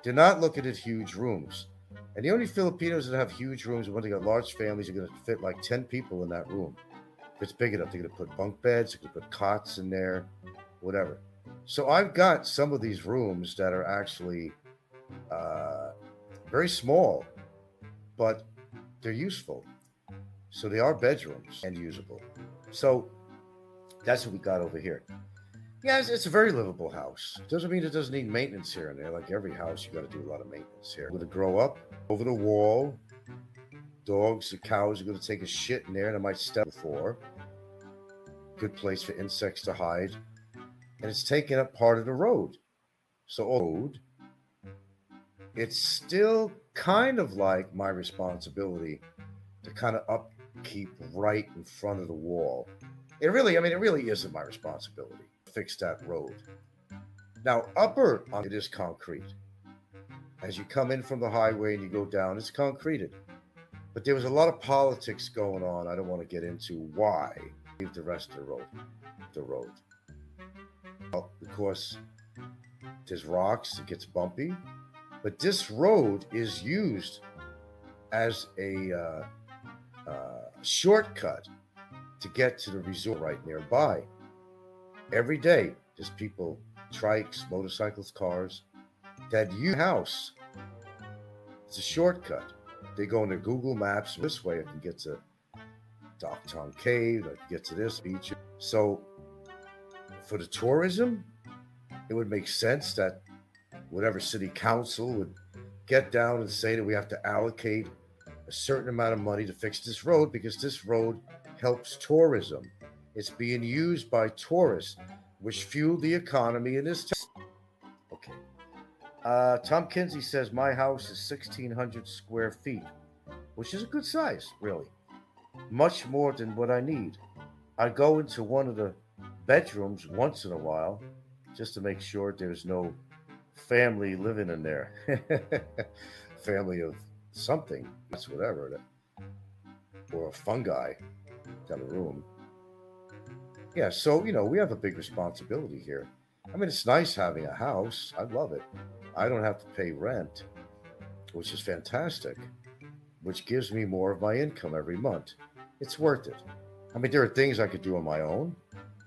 Do not look at huge rooms. And the only Filipinos that have huge rooms, when they got large families, are going to fit like 10 people in that room. If it's big enough, they're going to put bunk beds, they're going to put cots in there, whatever. So I've got some of these rooms that are actually very small, but they're useful. So they are bedrooms and usable. So that's what we got over here. Yeah, it's a very livable house. Doesn't mean it doesn't need maintenance here and there. Like every house, you got to do a lot of maintenance here. We're going to grow up over the wall. Dogs and cows are going to take a shit in there, and I might step before. Good place for insects to hide. And it's taking up part of the road. So road, it's still kind of like my responsibility to kind of upkeep right in front of the wall. It really isn't my responsibility to fix that road. Now, upper on it is concrete. As you come in from the highway and you go down, it's concreted. But there was a lot of politics going on. I don't want to get into why. Leave the rest of the road. The road. Well, of course, there's rocks. It gets bumpy. But this road is used as a shortcut to get to the resort right nearby. Every day, there's people, trikes, motorcycles, cars that use the house. It's a shortcut. They go into Google Maps. This way, I can get to Docton Cave. I can get to this beach. So, for the tourism, it would make sense that whatever city council would get down and say that we have to allocate a certain amount of money to fix this road because this road helps tourism. It's being used by tourists, which fuel the economy in this town. Okay. Tom Kinsey says my house is 1,600 square feet, which is a good size, really. Much more than what I need. I go into one of the bedrooms once in a while just to make sure there's no family living in there. Family of something, that's whatever. Or a fungi got a room. Yeah, so, we have a big responsibility here. I mean, it's nice having a house. I love it. I don't have to pay rent, which is fantastic, which gives me more of my income every month. It's worth it. I mean, there are things I could do on my own,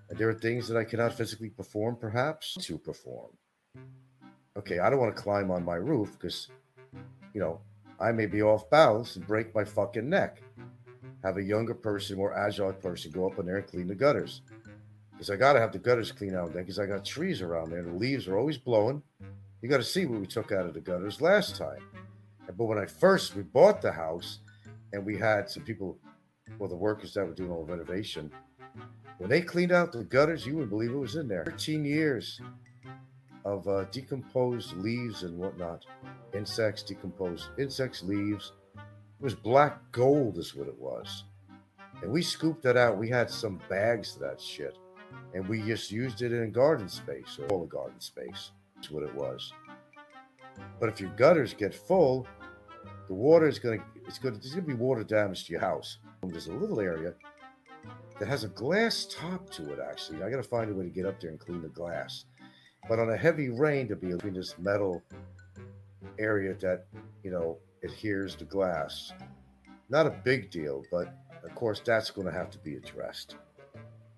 and there are things that I cannot physically perform, perhaps, to perform. Okay, I don't want to climb on my roof because, I may be off balance and break my fucking neck. Have a younger person, more agile person go up in there and clean the gutters. Because I got to have the gutters cleaned out there because I got trees around there. The leaves are always blowing. You got to see what we took out of the gutters last time. But when we bought the house and we had some people, the workers that were doing all the renovation, when they cleaned out the gutters, you wouldn't believe it was in there. 13 years of decomposed leaves and whatnot. Insects, leaves. It was black gold is what it was. And we scooped that out. We had some bags of that shit. And we just used it in garden space, or all the garden space. That's what it was. But if your gutters get full, the water there's going to be water damage to your house. There's a little area that has a glass top to it, actually. I got to find a way to get up there and clean the glass. But on a heavy rain, to be in this metal area that, adheres to glass. Not a big deal, but of course that's going to have to be addressed.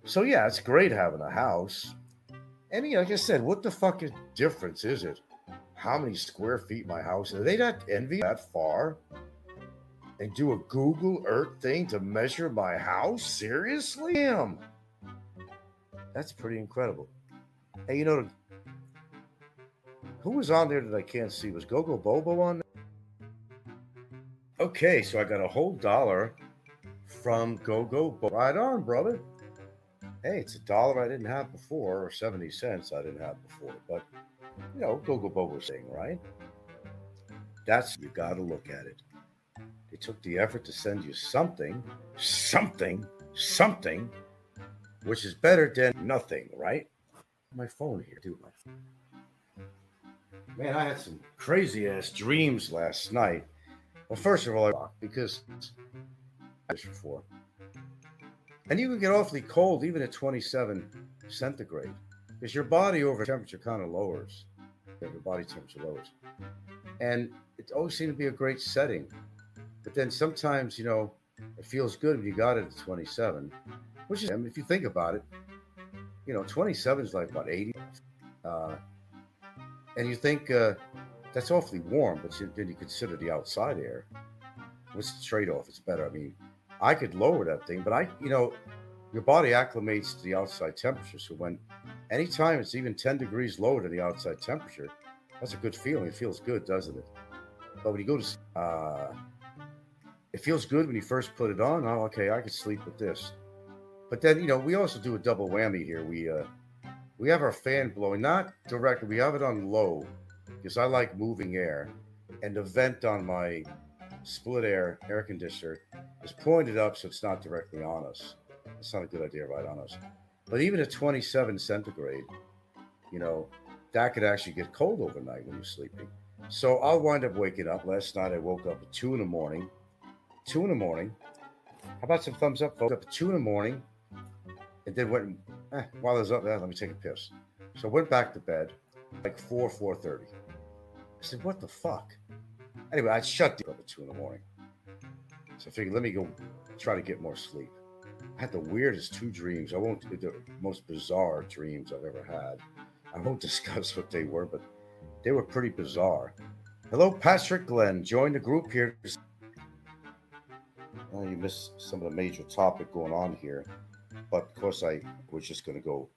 So yeah, it's great having a house. And like I said, what the fuck difference is it? How many square feet my house is? Are they not envy that far? And do a Google Earth thing to measure my house? Seriously? Damn. That's pretty incredible. Hey, who was on there that I can't see? Was Gogo Bobo on there? Okay, so I got a whole $1 from Gogo Bobo. Right on, brother. Hey, it's $1 I didn't have before, or 70 cents I didn't have before. But, Gogo Bobo's saying, right? You got to look at it. They took the effort to send you something, which is better than nothing, right? My phone here, dude. Man, I had some crazy ass dreams last night. Well, first of all, because before, and you can get awfully cold even at 27 centigrade, because your body over temperature kind of lowers. Your body temperature lowers, and it always seemed to be a great setting. But then sometimes, it feels good when you got it at 27, which is, if you think about it, 27 is like about 80. And you think that's awfully warm, but then you consider the outside air. What's the trade-off? It's better. I mean, I could lower that thing, but your body acclimates to the outside temperature. So anytime it's even 10 degrees lower than the outside temperature, that's a good feeling. It feels good, doesn't it? But when you go to it feels good when you first put it on. Oh, okay, I could sleep with this. But then, we also do a double whammy here. We have our fan blowing, not directly. We have it on low because I like moving air. and the vent on my split air conditioner is pointed up so it's not directly on us. It's not a good idea right on us. But even at 27 centigrade, you know, that could actually get cold overnight when you're sleeping. So I'll wind up waking up. Last night I woke up at 2 in the morning. 2 in the morning. How about some thumbs up, folks? Up at 2 in the morning and then went, while I was up there, let me take a piss. So I went back to bed like 4:30. I said, what the fuck? Anyway, I shut the up at 2 in the morning. So I figured, let me go try to get more sleep. I had the weirdest two dreams. The most bizarre dreams I've ever had. I won't discuss what they were, but they were pretty bizarre. Hello, Patrick Glenn. Join the group here. Well, you missed some of the major topic going on here, but of course I was just going to go,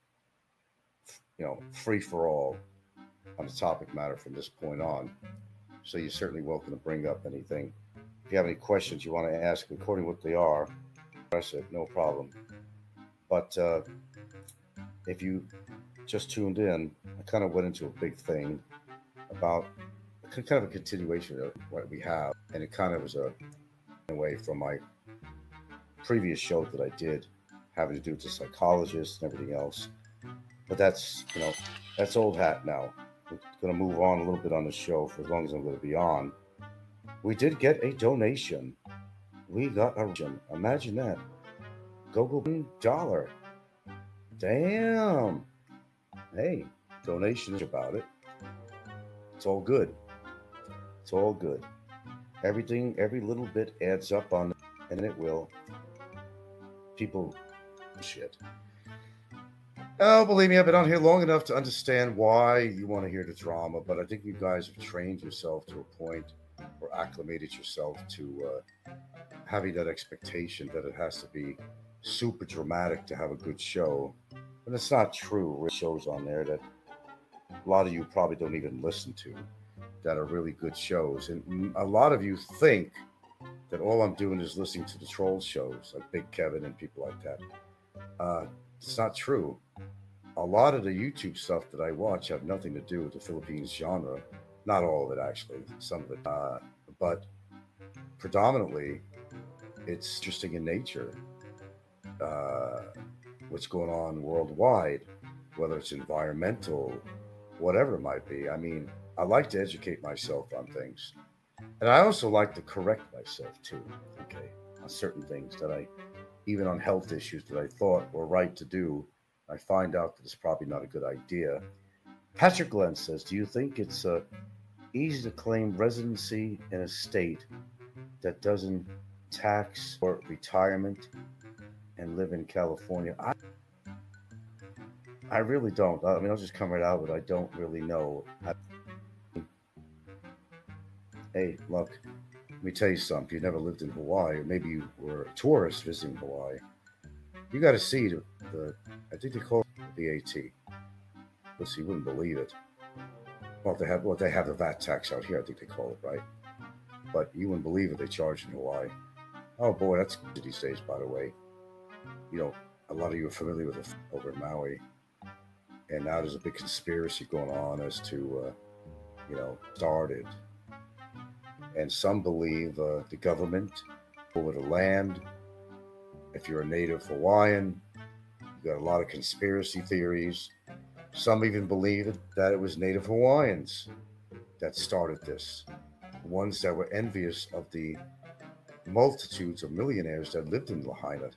free for all on the topic matter from this point on. So you're certainly welcome to bring up anything. If you have any questions you want to ask, according to what they are, press it, no problem. But if you just tuned in, I kind of went into a big thing about kind of a continuation of what we have, and it kind of was away from my previous show that I did, having to do with the psychologist and everything else. But that's old hat now. We're going to move on a little bit on the show for as long as I'm going to be on. We did get a donation. We got a donation. Imagine that. Go $1. Damn. Hey, donation is about it. It's all good. It's all good. Everything, every little bit adds up on, and it will. People, shit. Oh, believe me, I've been on here long enough to understand why you want to hear the drama, but I think you guys have trained yourself to a point or acclimated yourself to having that expectation that it has to be super dramatic to have a good show. And it's not true. There are shows on there that a lot of you probably don't even listen to that are really good shows. And a lot of you think that all I'm doing is listening to the troll shows like Big Kevin and people like that. It's not true. A lot of the YouTube stuff that I watch have nothing to do with the Philippines genre. Not all of it, actually. Some of it. But predominantly, it's interesting in nature. What's going on worldwide, whether it's environmental, whatever it might be. I mean, I like to educate myself on things. And I also like to correct myself, too, okay, on certain things that even on health issues that I thought were right to do, I find out that it's probably not a good idea. Patrick Glenn says, do you think it's easy to claim residency in a state that doesn't tax or retirement and live in California? I really don't. I mean, I'll just come right out with I don't really know. Hey, look, let me tell you something. You never lived in Hawaii, or maybe you were a tourist visiting Hawaii. You got to see I think they call it the VAT. Let's see, you wouldn't believe it. Well, they have the VAT tax out here. I think they call it, right? But you wouldn't believe it. They charge in Hawaii. Oh boy, that's good these days, by the way. A lot of you are familiar with it over in Maui, and now there's a big conspiracy going on as to, started. And some believe the government over the land. If you're a native Hawaiian, you got a lot of conspiracy theories. Some even believe that it was Native Hawaiians that started this, ones that were envious of the multitudes of millionaires that lived in Lahaina.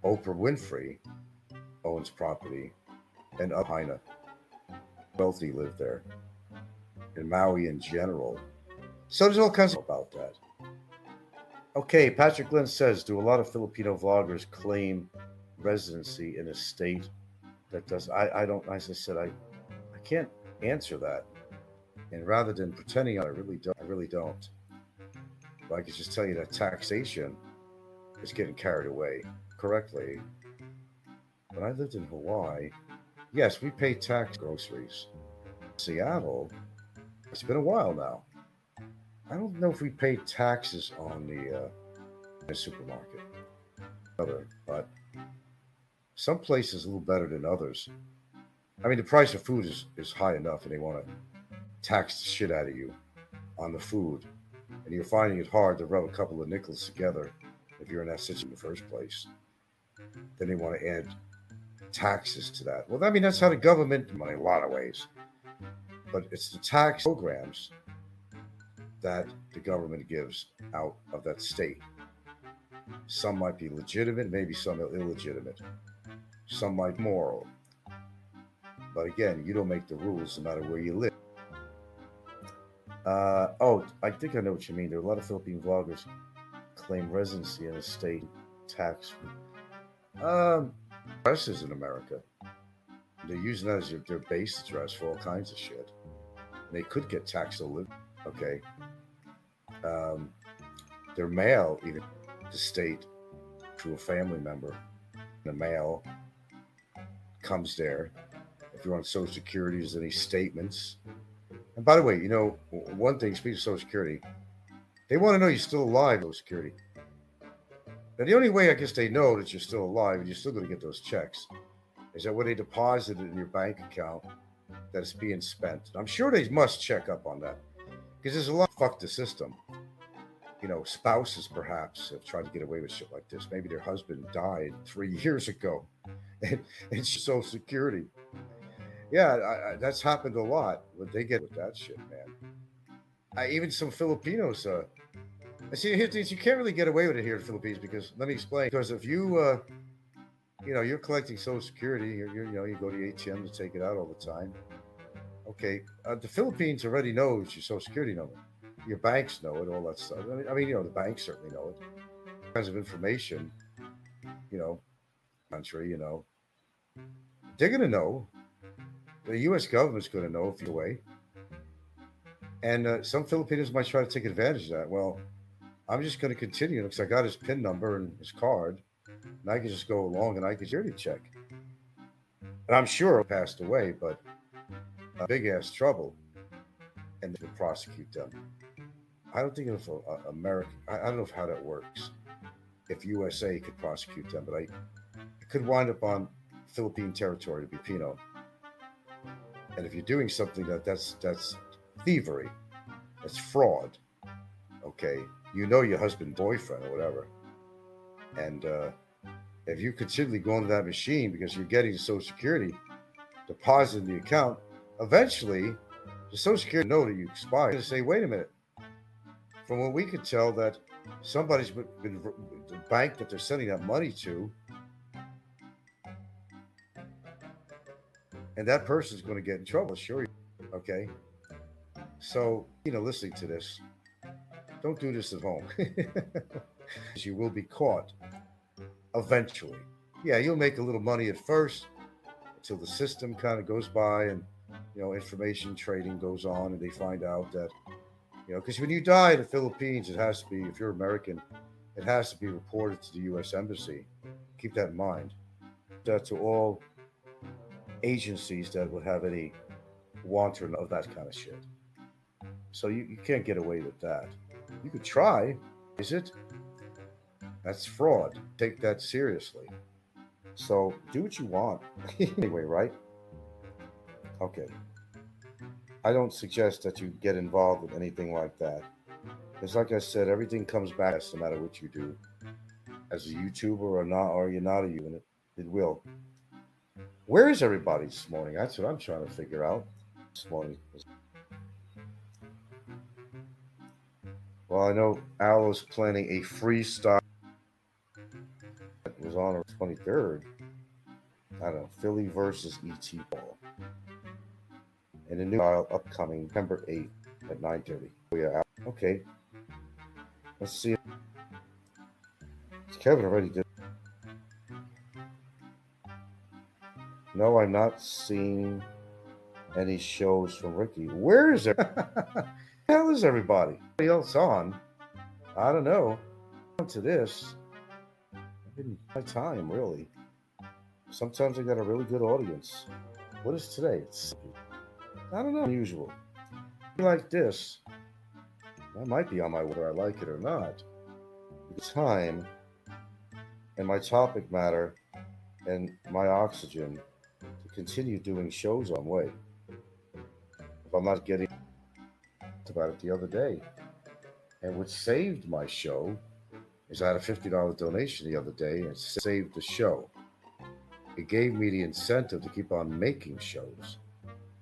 Oprah Winfrey owns property, and Lahaina, wealthy, lived there, and Maui in general. So there's all kinds about that. Okay, Patrick Glenn says, do a lot of Filipino vloggers claim residency in a state that does? I don't, as I said, I can't answer that. And rather than pretending I really don't. But I can just tell you that taxation is getting carried away correctly. When I lived in Hawaii, yes, we pay tax groceries. Seattle, it's been a while now. I don't know if we pay taxes on the supermarket, but some places a little better than others. I mean, the price of food is high enough, and they want to tax the shit out of you on the food, and you're finding it hard to rub a couple of nickels together if you're in that situation in the first place, then they want to add taxes to that. Well, I mean, that's how the government, in a lot of ways, but it's the tax programs that the government gives out of that state. Some might be legitimate, maybe some are illegitimate. Some might be moral. But again, you don't make the rules no matter where you live. Oh, I think I know what you mean. There are a lot of Philippine vloggers claim residency in a state tax. Addresses in America. They're using that as their base address for all kinds of shit. And they could get taxed a little. Okay. Their mail, even the state, to a family member. The mail comes there. If you're on Social Security, there's any statements. And by the way, one thing, speaking of Social Security, they want to know you're still alive, Social Security. Now, the only way I guess they know that you're still alive and you're still going to get those checks is that when they deposit it in your bank account, that it's being spent. I'm sure they must check up on that because there's a lot of fuck the system. Spouses perhaps have tried to get away with shit like this. Maybe their husband died 3 years ago and Social Security. Yeah, that's happened a lot. What they get with that shit, man. Even some Filipinos. I see. You can't really get away with it here in the Philippines because let me explain. Because if you, you're collecting Social Security, you go to the ATM to take it out all the time. Okay, the Philippines already knows your Social Security number. Your banks know it, all that stuff. I mean, the banks certainly know it. All kinds of information, country, they're going to know. The U.S. government's going to know if you're away. And some Filipinos might try to take advantage of that. Well, I'm just going to continue because I got his PIN number and his card, and I can just go along and I can security check. And I'm sure he passed away, but big ass trouble, and they would prosecute them. I don't think if America, I don't know how that works. If USA could prosecute them, but it could wind up on Philippine territory to be penal. And if you're doing something that's thievery, that's fraud, okay, your husband, boyfriend, or whatever, and if you continually go into that machine because you're getting Social Security deposit in the account, eventually the Social Security know that you expired. They say, wait a minute. From what we could tell, that somebody's been the bank that they're sending that money to, and that person's going to get in trouble. Sure, okay. So listening to this, don't do this at home. You will be caught eventually. Yeah, you'll make a little money at first until the system kind of goes by and information trading goes on, and they find out that. Because when you die in the Philippines, it has to be, if you're American, it has to be reported to the U.S. Embassy. Keep that in mind. That to all agencies that would have any wanton of that kind of shit. So you can't get away with that. You could try. Is it? That's fraud. Take that seriously. So do what you want. Anyway, right? Okay. I don't suggest that you get involved with anything like that. Because like I said, everything comes back no matter what you do. As a YouTuber or not, or you're not a unit, it will. Where is everybody this morning? That's what I'm trying to figure out this morning. Well, I know Alo's planning a freestyle. It was on the 23rd. I don't know, Philly versus ET ball. And a new style upcoming September 8th at 9:30. Oh, yeah, okay. Let's see. Kevin already did. No, I'm not seeing any shows from Ricky. Where is it? Where the hell is everybody? Anybody else on? I don't know. On to this. I didn't have time, really. Sometimes I got a really good audience. What is today? It's, I don't know, unusual. Like this. I might be on my way whether I like it or not. The time and my topic matter and my oxygen to continue doing shows on way. If I'm not getting about it the other day. And what saved my show is I had a $50 donation the other day and saved the show. It gave me the incentive to keep on making shows.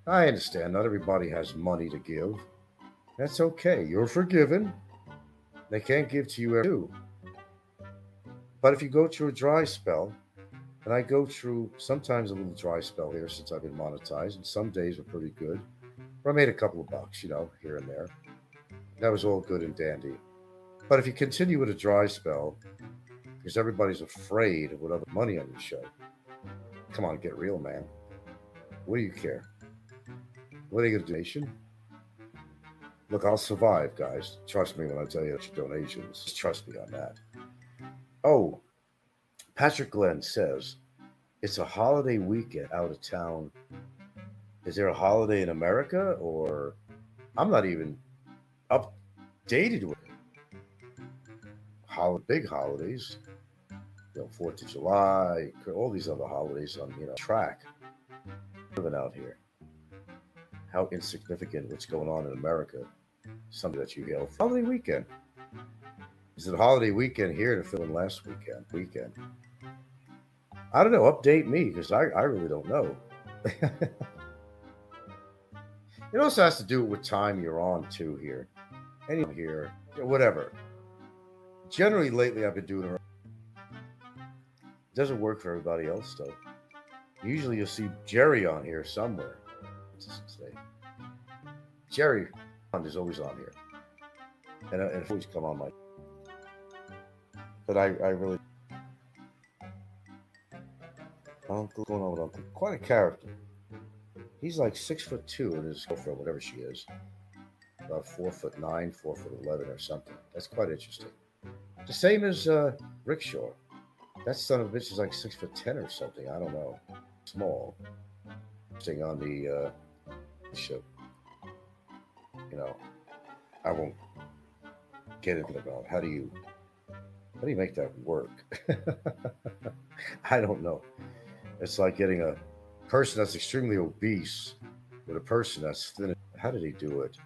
I understand not everybody has money to give. That's okay. You're forgiven. They can't give to you every day. But if you go through a dry spell, and I go through sometimes a little dry spell here since I've been monetized, and some days were pretty good, where I made a couple of bucks, here and there. That was all good and dandy. But if you continue with a dry spell, because everybody's afraid of what other money on your show, come on, get real, man. What do you care? What are you going to do? Donation? Look, I'll survive, guys. Trust me when I tell you that your donations. Just trust me on that. Oh, Patrick Glenn says, it's a holiday weekend out of town. Is there a holiday in America? Or I'm not even updated with it. Big holidays. 4th of July, all these other holidays on, track. Living out here. How insignificant what's going on in America. Something that you hail for. Holiday weekend. Is it a holiday weekend here to fill in last weekend? I don't know. Update me because I really don't know. It also has to do with time you're on too here. Anyone here, whatever. Generally, lately I've been doing it. Doesn't work for everybody else though. Usually you'll see Jerry on here somewhere. Jerry is always on here, and it's always come on my. But I really. Uncle going on with Uncle. Quite a character. He's like 6'2" and his girlfriend, whatever she is, about 4'9", 4'11" or something. That's quite interesting. The same as Rickshaw. That son of a bitch is like 6'10" or something. I don't know. Small. Thing on the show. I won't get into about how do you make that work? I don't know. It's like getting a person that's extremely obese with a person that's thin. How did he do it?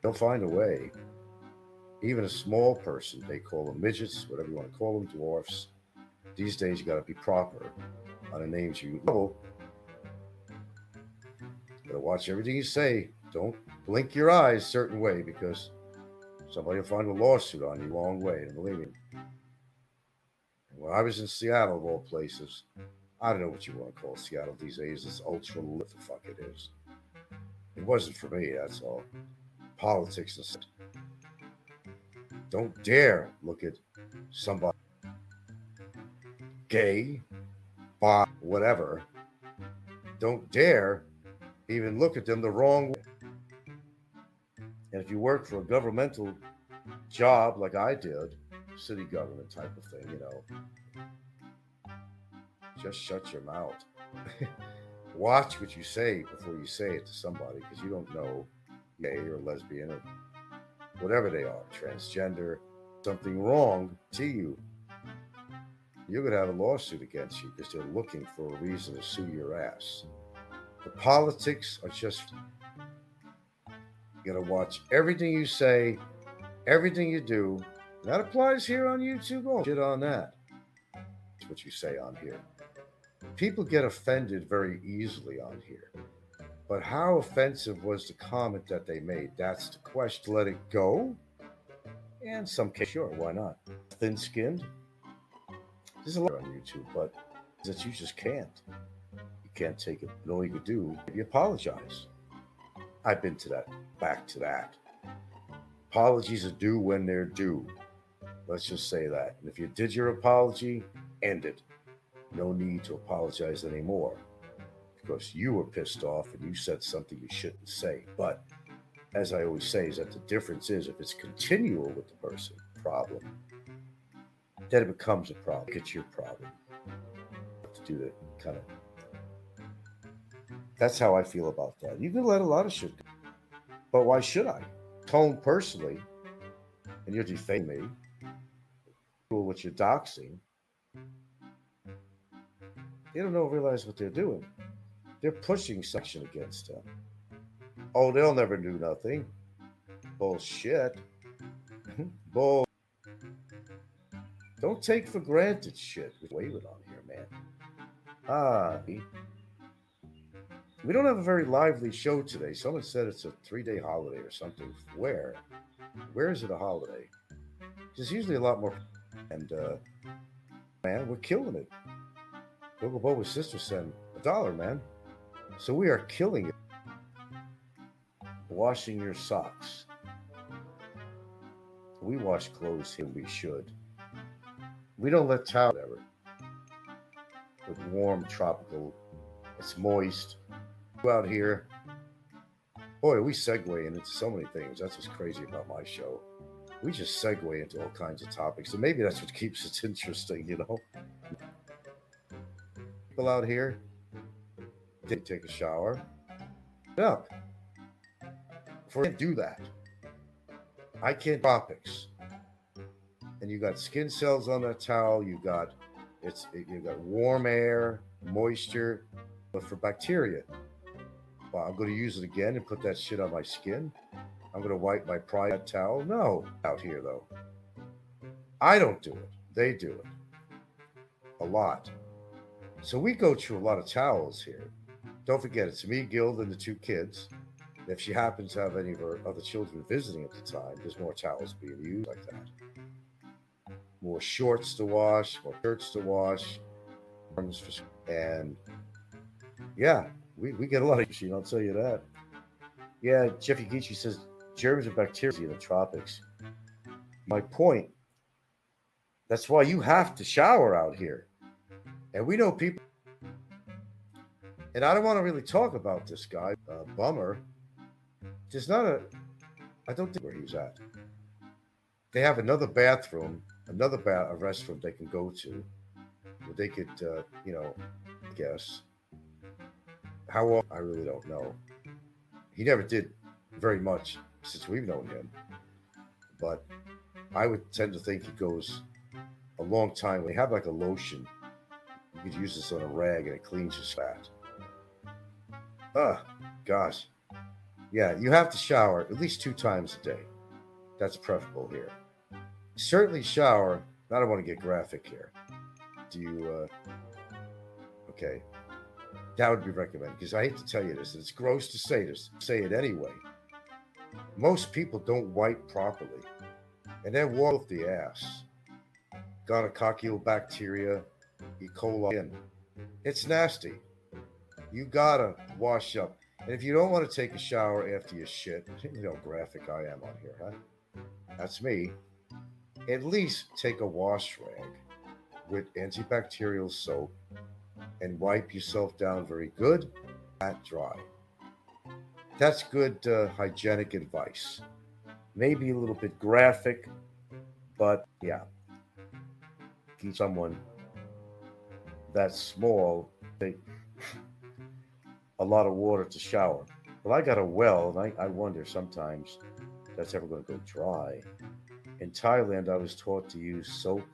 They'll find a way. Even a small person, they call them midgets, whatever you want to call them, dwarfs. These days, you got to be proper on the names you know. Got to watch everything you say. Don't blink your eyes a certain way because somebody will find a lawsuit on you the wrong way. And believe me, when I was in Seattle, of all places, I don't know what you want to call Seattle these days. It's ultra what the fuck it is. It wasn't for me, that's all. Politics and stuff. Don't dare look at somebody gay, bi, whatever. Don't dare even look at them the wrong way. And if you work for a governmental job like I did, city government type of thing, just shut your mouth. Watch what you say before you say it to somebody because you don't know gay or lesbian or whatever they are, transgender, something wrong to you. You're going to have a lawsuit against you because they're looking for a reason to sue your ass. The politics are just, you got to watch everything you say, everything you do. That applies here on YouTube. Oh, shit on that. That's what you say on here. People get offended very easily on here. But how offensive was the comment that they made? That's the question. Let it go? And some case, sure, why not? Thin-skinned? There's a lot on YouTube, but that you just can't. You can't take it. And all you can do, you apologize. I've been to that, back to that. Apologies are due when they're due. Let's just say that. And if you did your apology, end it. No need to apologize anymore because you were pissed off and you said something you shouldn't say. But as I always say, is that the difference is if it's continual with the person, problem, then it becomes a problem. It's your problem. To do that kind of. That's how I feel about that. You can let a lot of shit go. But why should I? Tone personally, and you're defaming me, what you're doxing, they don't realize what they're doing. They're pushing section against them. Oh, they'll never do nothing. Bullshit. Bull. Don't take for granted shit. Wave it on here, man. We don't have a very lively show today. Someone said it's a 3-day holiday or something. Where? Where is it a holiday? There's usually a lot more. And, man, we're killing it. Gogo Boba's sister sent $1, man. So we are killing it. Washing your socks. We wash clothes here. We should. We don't let towel ever. With warm, tropical. It's moist. Out here. Boy, we segue into so many things. That's what's crazy about my show. We just segue into all kinds of topics. And maybe that's what keeps it interesting, you know? People out here, they take a shower. Yeah. I can't do that. I can't tropics. And you got skin cells on that towel. You got warm air, moisture, but for bacteria. Well, I'm going to use it again and put that shit on my skin. I'm going to wipe my private towel. No, out here though. I don't do it. They do it. A lot. So we go through a lot of towels here. Don't forget, it's me, Gilda, and the 2 kids. If she happens to have any of her other children visiting at the time, there's more towels being used like that. More shorts to wash, more shirts to wash. And yeah, we get a lot of issues, I'll tell you that. Yeah, Jeffy Geechee says germs and bacteria in the tropics. My point, that's why you have to shower out here. And we know people, and I don't want to really talk about this guy, Bummer. There's not I don't think where he's at. They have another bathroom, a restroom they can go to, where they could, I guess. How long? I really don't know. He never did very much since we've known him. But I would tend to think he goes a long time. We have like a lotion. You could use this on a rag and it cleans your fat. Gosh. Yeah, you have to shower at least 2 times a day. That's preferable here. Certainly shower. I don't want to get graphic here. Do you, okay. That would be recommended, because I hate to tell you this, and it's gross to say this, say it anyway. Most people don't wipe properly, and then walk the ass. Gonococcal bacteria, E. coli, it's nasty. You gotta wash up. And if you don't want to take a shower after you shit, you know how graphic I am on here, huh? That's me. At least take a wash rag with antibacterial soap and wipe yourself down very good, not dry. That's good hygienic advice. Maybe a little bit graphic, but yeah. Someone that small, take a lot of water to shower. Well, I got a well, and I wonder sometimes that's ever going to go dry. In Thailand, I was taught to use soap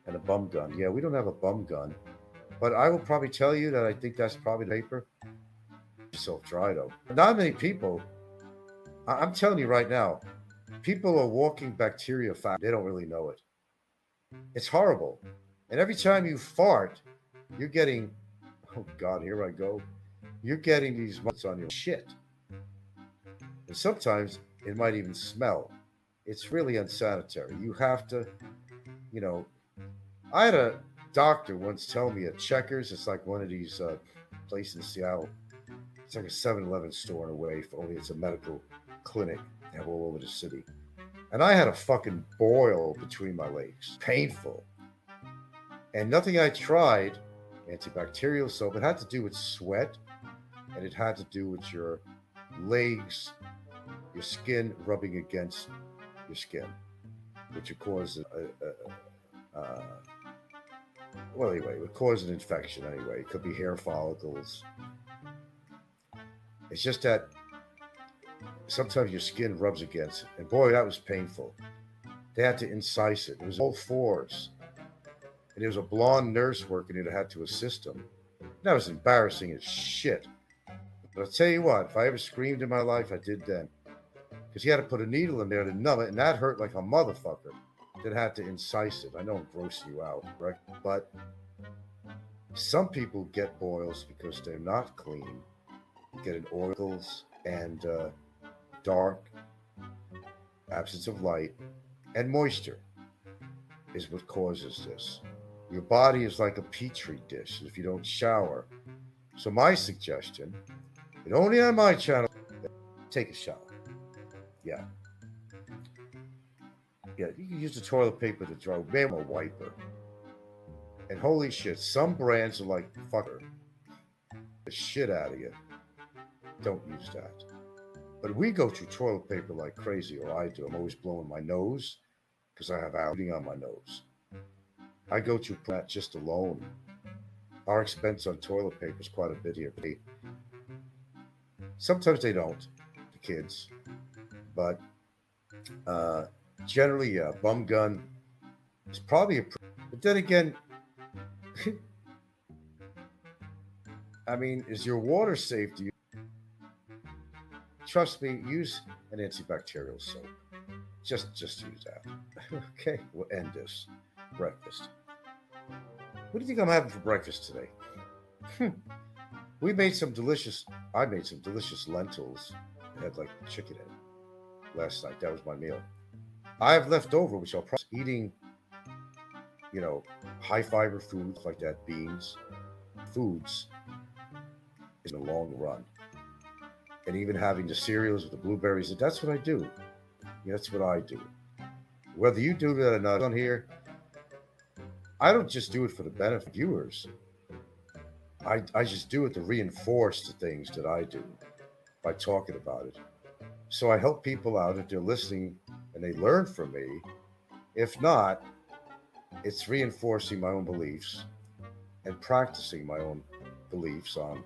and a bum gun. Yeah, we don't have a bum gun. But I will probably tell you that I think that's probably the paper. Yourself dry though. Not many people. I'm telling you right now, people are walking bacteria fast. They don't really know it. It's horrible. And every time you fart, you're getting, oh God, here I go. You're getting these mites on your shit. And sometimes it might even smell. It's really unsanitary. You have to, I had a doctor once tell me at Checkers, it's like one of these places in Seattle. It's like a 7-Eleven store in a way, only it's a medical clinic they have all over the city. And I had a fucking boil between my legs. Painful. And nothing I tried, antibacterial soap, it had to do with sweat, and it had to do with your legs, your skin rubbing against your skin, which would cause well, anyway, it would cause an infection anyway. It could be hair follicles. It's just that sometimes your skin rubs against it. And boy, that was painful. They had to incise it. It was all 4s. And there was a blonde nurse working it that had to assist him. That was embarrassing as shit. But I'll tell you what, if I ever screamed in my life, I did then. because he had to put a needle in there to numb it, and that hurt like a motherfucker. Then had to incise it. I know I'm grossing you out, right? But some people get boils because they're not clean, getting oils and dark, absence of light, and moisture is what causes this. Your body is like a petri dish if you don't shower. So my suggestion, and only on my channel, take a shower. Yeah. Yeah, you can use the toilet paper to dry, maybe a wiper. And holy shit, some brands are like, fucker, the shit out of you. Don't use that. But we go through toilet paper like crazy, or I do. I'm always blowing my nose because I have allergy on my nose. I go through that just alone. Our expense on toilet paper is quite a bit here. Sometimes they don't, the kids. But generally, yeah, bum gun is probably a. But then again, I mean, is your water safe? Do you trust me? Use an antibacterial soap. Just use that. Okay, we'll end this. Breakfast. What do you think I'm having for breakfast today? We made some delicious. I made some delicious lentils. I had like chicken in it last night. That was my meal. I have left over, which I'll probably eating. High fiber foods like that, beans, foods, in the long run. And even having the cereals with the blueberries, that's what I do. Yeah, that's what I do. Whether you do that or not on here, I don't just do it for the benefit of viewers. I just do it to reinforce the things that I do by talking about it. So I help people out if they're listening and they learn from me. If not, it's reinforcing my own beliefs and practicing my own beliefs on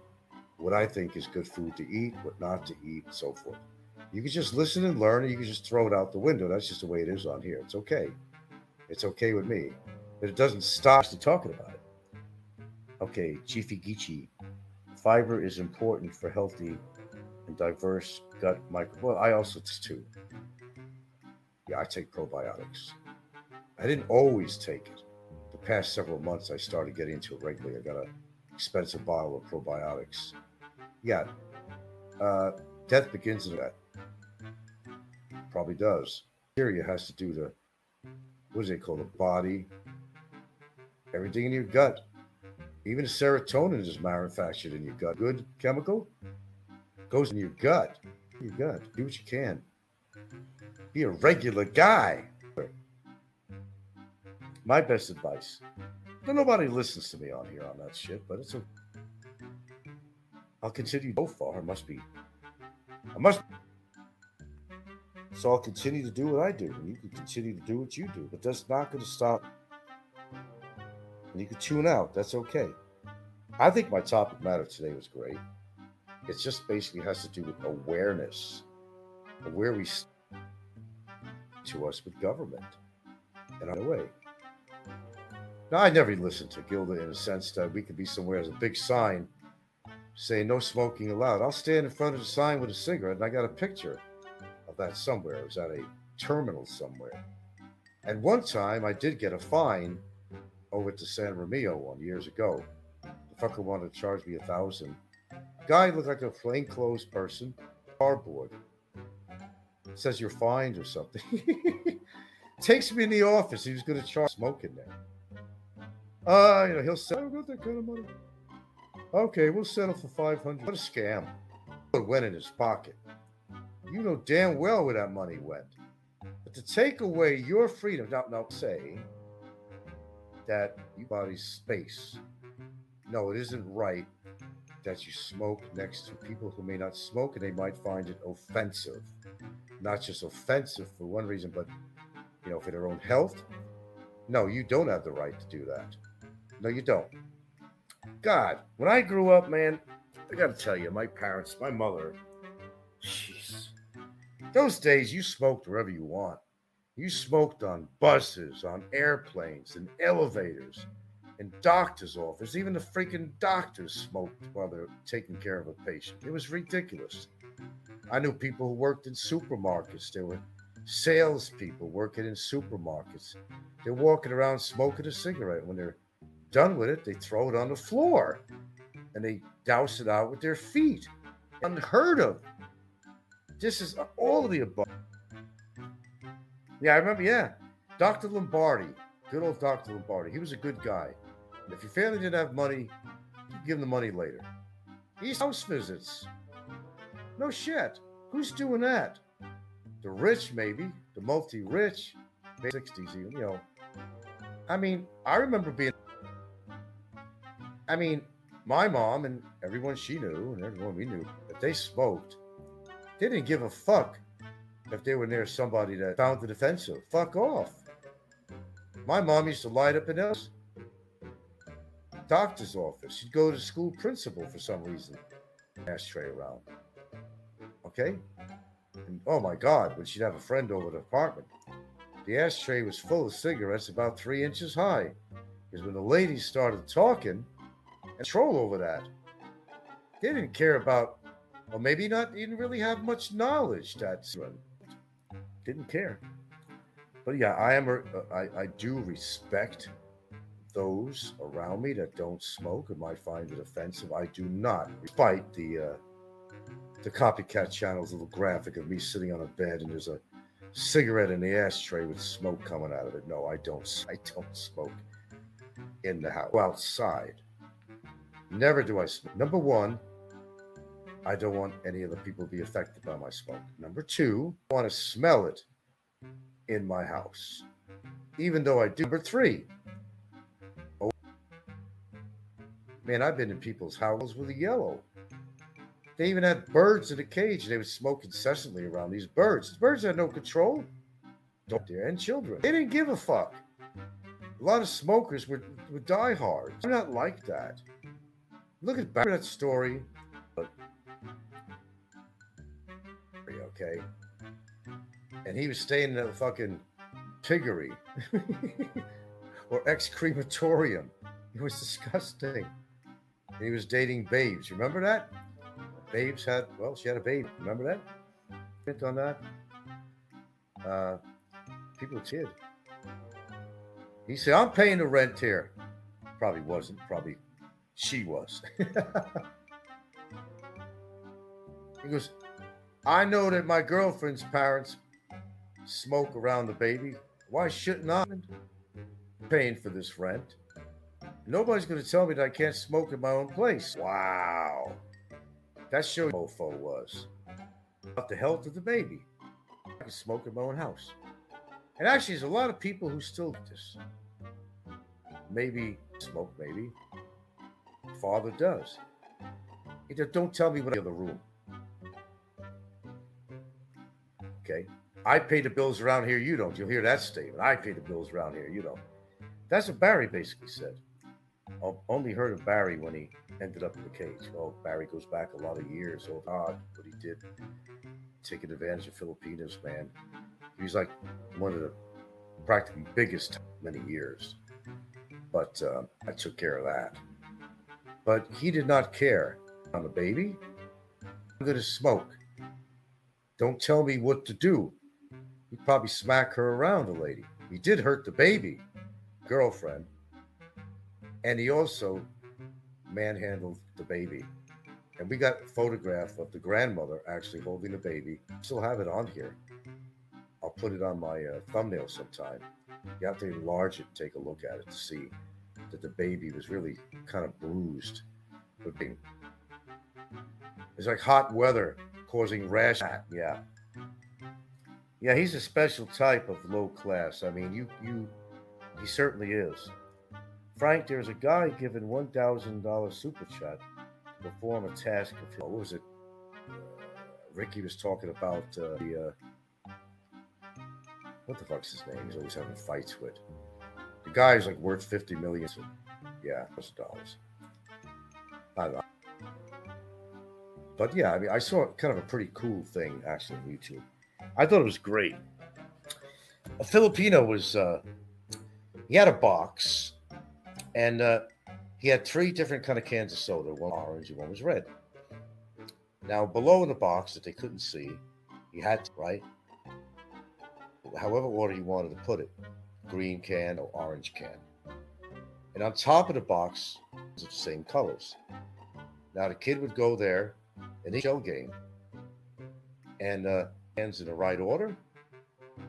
what I think is good food to eat, what not to eat, and so forth. You can just listen and learn, or you can just throw it out the window. That's just the way it is on here. It's okay. It's okay with me. But it doesn't stop us talking about it. Okay, Chiefy Geechee. Fiber is important for healthy and diverse gut micro. Well, I also too. Yeah, I take probiotics. I didn't always take it. The past several months, I started getting into it regularly. I got an expensive bottle of probiotics. Yeah, death begins in that. Probably does. Bacteria has to do what is it called? The body, everything in your gut. Even serotonin is manufactured in your gut. Good chemical goes in your gut. Your gut. Do what you can. Be a regular guy. My best advice. Nobody listens to me on here on that shit, but it's okay. I'll continue so far. I must. So I'll continue to do what I do, and you can continue to do what you do. But that's not going to stop. And you can tune out. That's okay. I think my topic matter today was great. It just basically has to do with awareness of where we to us with government. And on the way. Now, I never listened to Gilda in a sense that we could be somewhere as a big sign saying no smoking allowed. I'll stand in front of the sign with a cigarette, and I got a picture of that somewhere. It was at a terminal somewhere. And one time I did get a fine over to San Romeo years ago. The fucker wanted to charge me $1,000. Guy looked like a plainclothes person, cardboard. Says you're fined or something. Takes me in the office. He was going to charge smoking there. He'll say, I don't got that kind of money. Okay, we'll settle for $500. What a scam. It went in his pocket. You know damn well where that money went. But to take away your freedom, now say that you body's space. No, it isn't right that you smoke next to people who may not smoke, and they might find it offensive. Not just offensive for one reason, but for their own health. No, you don't have the right to do that. No, you don't. God, when I grew up, man, I got to tell you, my parents, my mother, jeez. Those days, you smoked wherever you want. You smoked on buses, on airplanes, in elevators, in doctor's office. Even the freaking doctors smoked while they're taking care of a patient. It was ridiculous. I knew people who worked in supermarkets. There were salespeople working in supermarkets. They're walking around smoking a cigarette. When they're done with it, they throw it on the floor and they douse it out with their feet. Unheard of. This is all of the above. Yeah, I remember, yeah. Dr. Lombardi, good old Dr. Lombardi. He was a good guy. And if your family didn't have money, you give them the money later. These house visits. No shit. Who's doing that? The rich, maybe. The multi-rich. 60s, even, you know. I mean, I remember being... I mean, my mom and everyone she knew and everyone we knew, if they smoked, they didn't give a fuck if they were near somebody that found it offensive. Fuck off. My mom used to light up in a doctor's office. She'd go to the school principal for some reason. Ashtray around. Okay? And oh my God, when she'd have a friend over at the apartment, the ashtray was full of cigarettes about 3 inches high. Because when the ladies started talking, and control over that, they didn't care about, or maybe not, didn't really have much knowledge that didn't care. But yeah, I do respect those around me that don't smoke and might find it offensive. I do not, despite the copycat channel's little graphic of me sitting on a bed and there's a cigarette in the ashtray with smoke coming out of it. No, I don't smoke in the house. Go outside. Never do I smoke. Number one, I don't want any of the people to be affected by my smoke. Number two, I want to smell it in my house, even though I do. Number three, oh man, I've been in people's houses with a yellow. They even had birds in a cage, and they would smoke incessantly around these birds. The birds had no control. Don't dare, and children. They didn't give a fuck. A lot of smokers were diehards. I'm not like that. Look at that story. Okay. And he was staying in a fucking piggery or ex-crematorium. It was disgusting. And he was dating Babes. You remember that? Babes she had a baby. Remember that? Hint on that? People kid. He said, I'm paying the rent here. Probably wasn't. Probably she was. He goes, I know that my girlfriend's parents smoke around the baby. Why shouldn't I be paying for this rent? Nobody's going to tell me that I can't smoke in my own place. Wow. That shows mofo was. About the health of the baby. I can smoke in my own house. And actually, there's a lot of people who still do this. Maybe smoke, maybe. Father does. He said, don't tell me what in the room. Okay. I pay the bills around here, you don't. You'll hear that statement. I pay the bills around here, you don't. That's what Barry basically said. I only heard of Barry when he ended up in the cage. Oh, Barry goes back a lot of years. Oh, God, what he did. Taking advantage of Filipinos, man. He was like one of the practically biggest many years. But I took care of that. But he did not care. I'm a baby. I'm going to smoke. Don't tell me what to do. He'd probably smack her around, the lady. He did hurt the baby, girlfriend. And he also manhandled the baby. And we got a photograph of the grandmother actually holding the baby. Still have it on here. I'll put it on my thumbnail sometime. You have to enlarge it, take a look at it to see that the baby was really kind of bruised. It's like hot weather causing rash. Yeah. Yeah, he's a special type of low class. I mean, he certainly is. Frank, there's a guy given $1,000 super chat to perform a task of his. What was it? Ricky was talking about what the fuck's his name? He's always having fights with. The guy is like worth 50 million. Yeah, $1,000. I don't know. But yeah, I mean, I saw kind of a pretty cool thing actually on YouTube. I thought it was great. A Filipino was, he had a box, and he had 3 different kind of cans of soda. One orange and one was red. Now, below in the box that they couldn't see, he had to, right? However order he wanted to put it, green can or orange can. And on top of the box, it's the same colors. Now, the kid would go there in the shell game, and hands in the right order,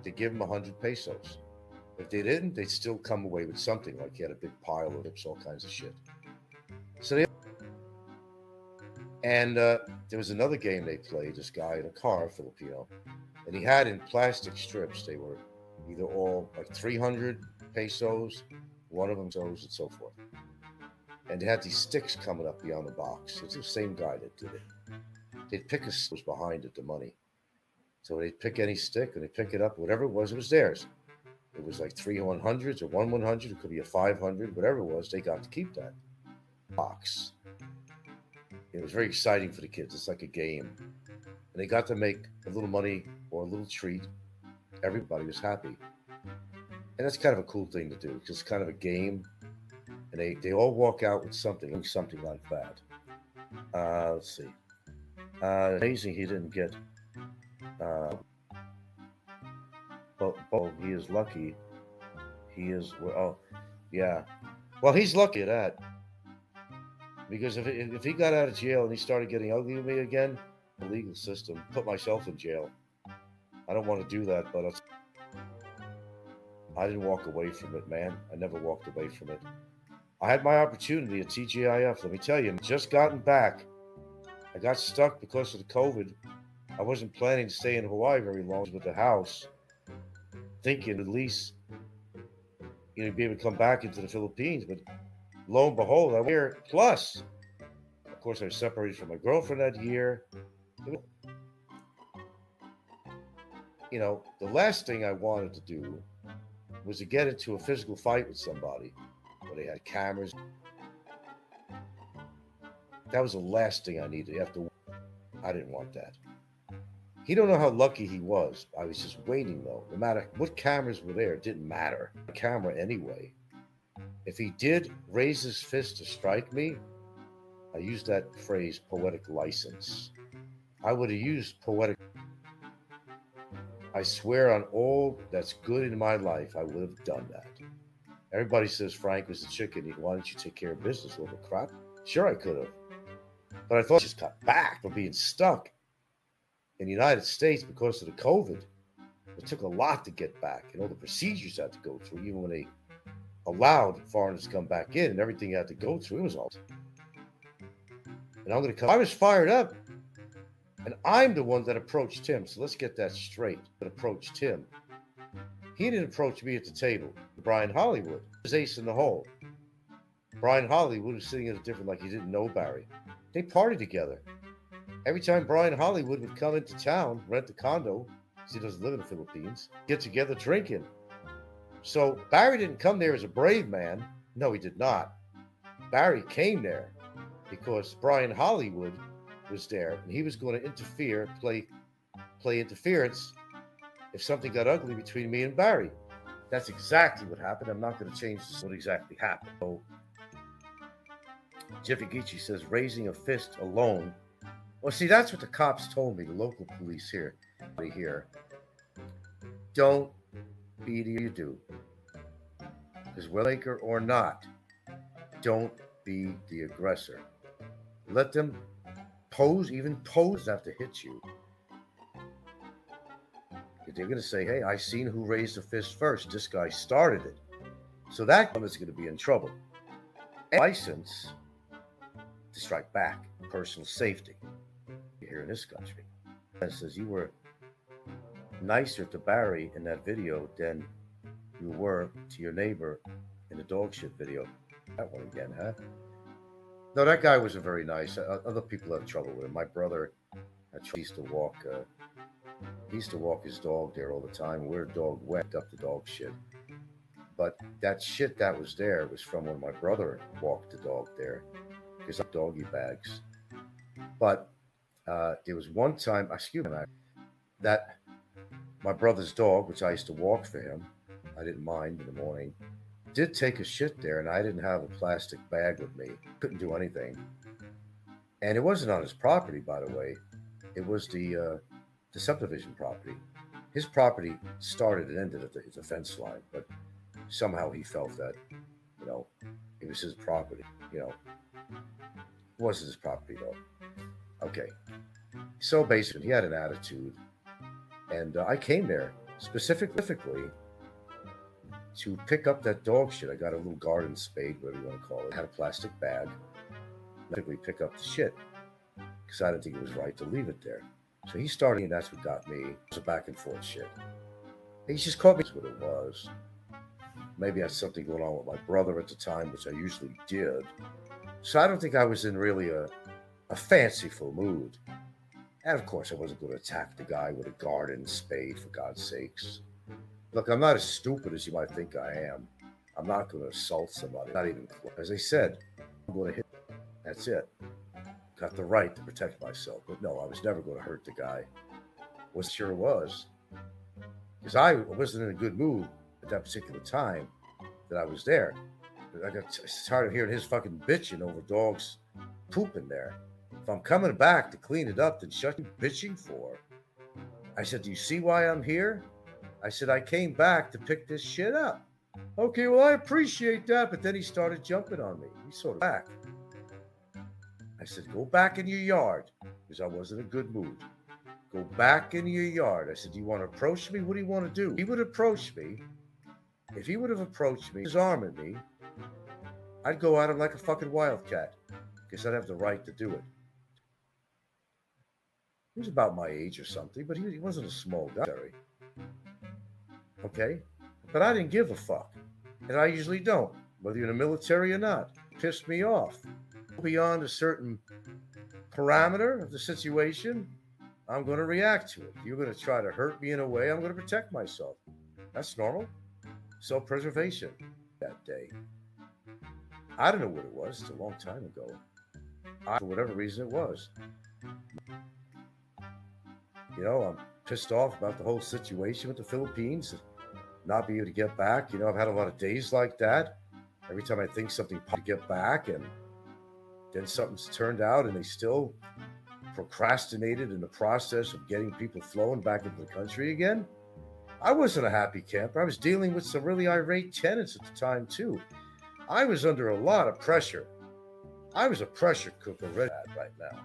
they give him 100 pesos. If they didn't, they'd still come away with something, like he had a big pile of chips, all kinds of shit. So they, and there was another game they played, this guy in a car, Filipino, and he had in plastic strips, they were either all like 300 pesos, one of them pesos, and so forth. And they had these sticks coming up beyond the box. It's the same guy that did it. They'd pick a stick behind it, the money. So they'd pick any stick and they'd pick it up, whatever it was theirs. It was like 3 100s or 1 100, it could be a 500, whatever it was, they got to keep that box. It was very exciting for the kids. It's like a game. And they got to make a little money or a little treat. Everybody was happy. And that's kind of a cool thing to do. It's kind of a game. And they all walk out with something like that. Let's see. Amazing he didn't get. He is lucky. He is. Oh, yeah. Well, he's lucky at that. Because if he got out of jail and he started getting ugly with me again, the legal system, put myself in jail. I don't want to do that, but I didn't walk away from it, man. I never walked away from it. I had my opportunity at TGIF. Let me tell you, just gotten back. I got stuck because of the COVID. I wasn't planning to stay in Hawaii very long with the house, thinking at least be able to come back into the Philippines. But lo and behold, I'm here. Plus, of course, I was separated from my girlfriend that year. The last thing I wanted to do was to get into a physical fight with somebody where they had cameras. That was the last thing I needed. I didn't want that. He don't know how lucky he was. I was just waiting, though. No matter what cameras were there, it didn't matter. The camera anyway. If he did raise his fist to strike me, I used that phrase, poetic license. I would have used poetic. I swear on all that's good in my life, I would have done that. Everybody says Frank was the chicken. Why don't you take care of business over crap? Sure, I could have. But I thought I just got back from being stuck in the United States because of the COVID. It took a lot to get back, and all the procedures I had to go through, even when they allowed foreigners to come back in and everything you had to go through. It was all. And I'm going to come. I was fired up. And I'm the one that approached him. So let's get that straight. That approached him. He didn't approach me at the table. Brian Hollywood was ace in the hole. Brian Hollywood was sitting at a different, like he didn't know Barry. They partied together. Every time Brian Hollywood would come into town, rent a condo, because he doesn't live in the Philippines, get together drinking. So Barry didn't come there as a brave man. No, he did not. Barry came there because Brian Hollywood was there, and he was going to interfere, play interference if something got ugly between me and Barry. That's exactly what happened. I'm not going to change what exactly happened. So Jeffy Geechee says, raising a fist alone. Well, see, that's what the cops told me, the local police here. Don't be the you do. Because Wellacre or not, don't be the aggressor. Let them pose have to hit you. They're going to say, hey, I seen who raised the fist first. This guy started it. So that is going to be in trouble. And license to strike back, personal safety. Here in this country. It says you were nicer to Barry in that video than you were to your neighbor in the dog shit video. That one again, huh? No, that guy wasn't very nice. Other people had trouble with him. My brother used to walk. He used to walk his dog there all the time. Where a dog went up the dog shit. But that shit that was there was from when my brother walked the dog there. Because of doggy bags. But there was one time, that my brother's dog, which I used to walk for him, I didn't mind in the morning, did take a shit there, and I didn't have a plastic bag with me. Couldn't do anything. And it wasn't on his property, by the way. It was the subdivision property. His property started and ended at the fence line, but somehow he felt that, it was his property. It wasn't his property though. Okay. So basically, he had an attitude, and I came there specifically to pick up that dog shit. I got a little garden spade, whatever you want to call it. I had a plastic bag. Typically pick up the shit because I didn't think it was right to leave it there. So he started, and that's what got me. It was a back and forth shit. He just caught me. That's what it was. Maybe I had something going on with my brother at the time, which I usually did. So I don't think I was in really a fanciful mood. And of course, I wasn't going to attack the guy with a garden spade, for God's sakes. Look, I'm not as stupid as you might think I am. I'm not going to assault somebody. Not even close. As I said, I'm going to hit. That's it. Got the right to protect myself. But no, I was never going to hurt the guy. Was sure was. Because I wasn't in a good mood at that particular time that I was there. I got tired of hearing his fucking bitching over dogs pooping there. If I'm coming back to clean it up, then shut you bitching for. I said, do you see why I'm here? I said, I came back to pick this shit up. Okay, well, I appreciate that. But then he started jumping on me. He sort of back. I said, go back in your yard, because I wasn't in a good mood. Go back in your yard. I said, do you want to approach me? What do you want to do? He would approach me. If he would have approached me, his arm at me, I'd go at him like a fucking wildcat, because I'd have the right to do it. He was about my age or something, but he wasn't a small guy. Okay? But I didn't give a fuck. And I usually don't, whether you're in the military or not. It pissed me off. Beyond a certain parameter of the situation, I'm going to react to it. You're going to try to hurt me in a way, I'm going to protect myself. That's normal. Self-preservation that day. I don't know what it was. It's a long time ago. For whatever reason it was. I'm pissed off about the whole situation with the Philippines, not being able to get back. I've had a lot of days like that. Every time I think something to get back, and then something's turned out, and they still procrastinated in the process of getting people flowing back into the country again. I wasn't a happy camper. I was dealing with some really irate tenants at the time, too. I was under a lot of pressure. I was a pressure cooker right now.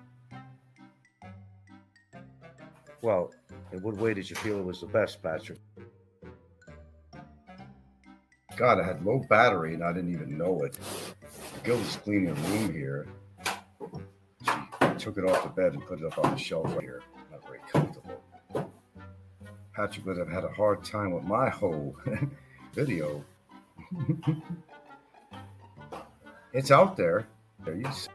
Well, in what way did you feel it was the best, Patrick? God, I had low battery and I didn't even know it. Gil was cleaning a room here. She took it off the bed and put it up on the shelf right here. Not very comfortable. Patrick would have had a hard time with my whole video. It's out there. There you see.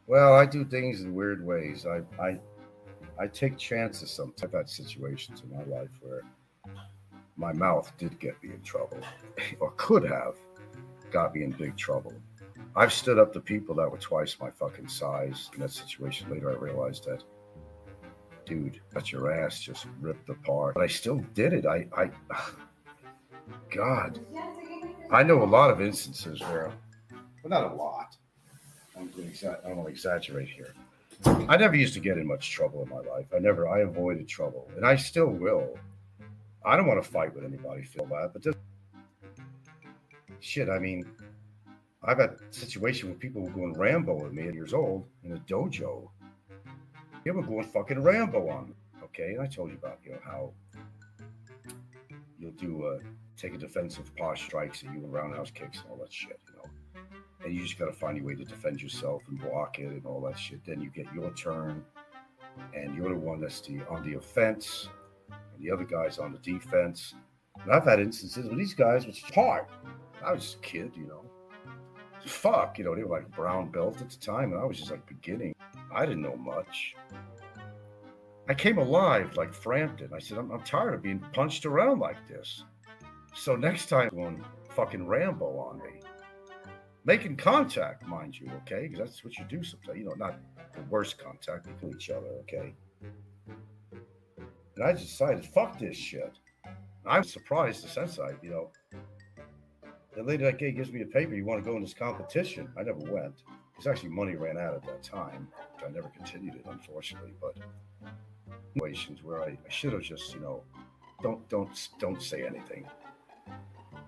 Well, I do things in weird ways. I take chances sometimes. I've had situations in my life where my mouth did get me in trouble, or could have got me in big trouble. I've stood up to people that were twice my fucking size. In that situation, later I realized that, dude, got your ass just ripped apart. But I still did it. God, I know a lot of instances where, well, not a lot. I don't want to exaggerate here. I never used to get in much trouble in my life. I avoided trouble, and I still will. I don't want to fight with anybody, feel that, but shit, I mean, I've had a situation with people who were going Rambo with me at years old in a dojo. They were going fucking Rambo on me, okay? And I told you about, how you'll take a defensive posture strikes at you and roundhouse kicks and all that shit, And you just got to find your way to defend yourself and block it and all that shit. Then you get your turn, and you're the one that's on the offense, and the other guy's on the defense. And I've had instances with these guys, which is hard. I was just a kid, Fuck, they were like brown belt at the time, and I was just like beginning. I didn't know much. I came alive like Frampton. I said, I'm tired of being punched around like this. So next time, going fucking Rambo on me. Making contact, mind you, okay? Because that's what you do sometimes. Not the worst contact. You kill each other, okay? And I decided, fuck this shit. I was surprised the sensei, the lady that gives me a paper, you want to go in this competition? I never went. Because actually money ran out at that time. I never continued it, unfortunately. But situations where I should have just, don't say anything.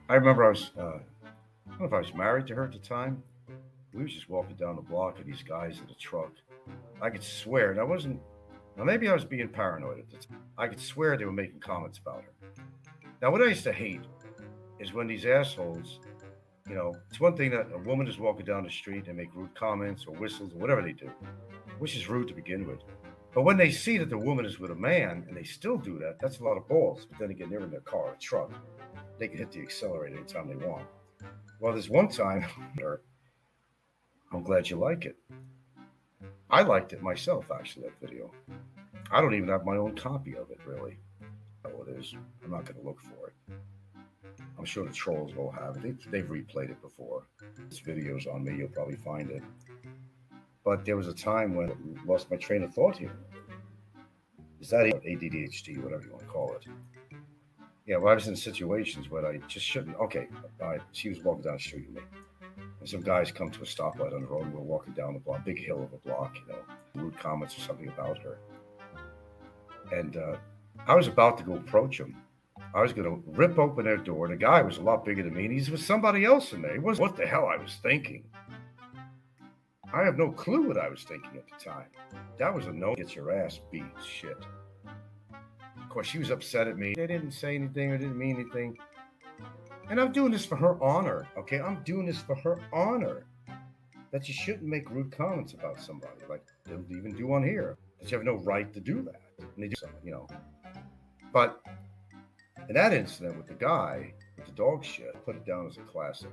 I remember I don't know if I was married to her at the time. We was just walking down the block with these guys in a truck. I could swear, and I wasn't. Now maybe I was being paranoid at the time. I could swear they were making comments about her. Now what I used to hate is when these assholes, it's one thing that a woman is walking down the street and make rude comments or whistles or whatever they do, which is rude to begin with. But when they see that the woman is with a man and they still do that, that's a lot of balls. But then again, they're in their car or truck. They can hit the accelerator anytime they want. Well, there's one time, I'm glad you like it. I liked it myself, actually, that video. I don't even have my own copy of it, really. Oh, it is. I'm not going to look for it. I'm sure the trolls will have it. They've replayed it before. This video's on me. You'll probably find it. But there was a time when I lost my train of thought here. Is that ADHD, whatever you want to call it? Yeah, well, I was in situations where I just shouldn't. Okay, she was walking down the street with me. And some guys come to a stoplight on the road and we're walking down the block, big hill of a block, rude comments or something about her. And I was about to go approach them. I was going to rip open their door. The guy was a lot bigger than me, and he was somebody else in there. It was what the hell I was thinking. I have no clue what I was thinking at the time. That was a no, get your ass beat shit. Of course, she was upset at me. They didn't say anything or didn't mean anything. And I'm doing this for her honor, okay? I'm doing this for her honor. That you shouldn't make rude comments about somebody, like they'll even do on here. That you have no right to do that. And they do something, But in that incident with the guy, with the dog shit, I put it down as a classic.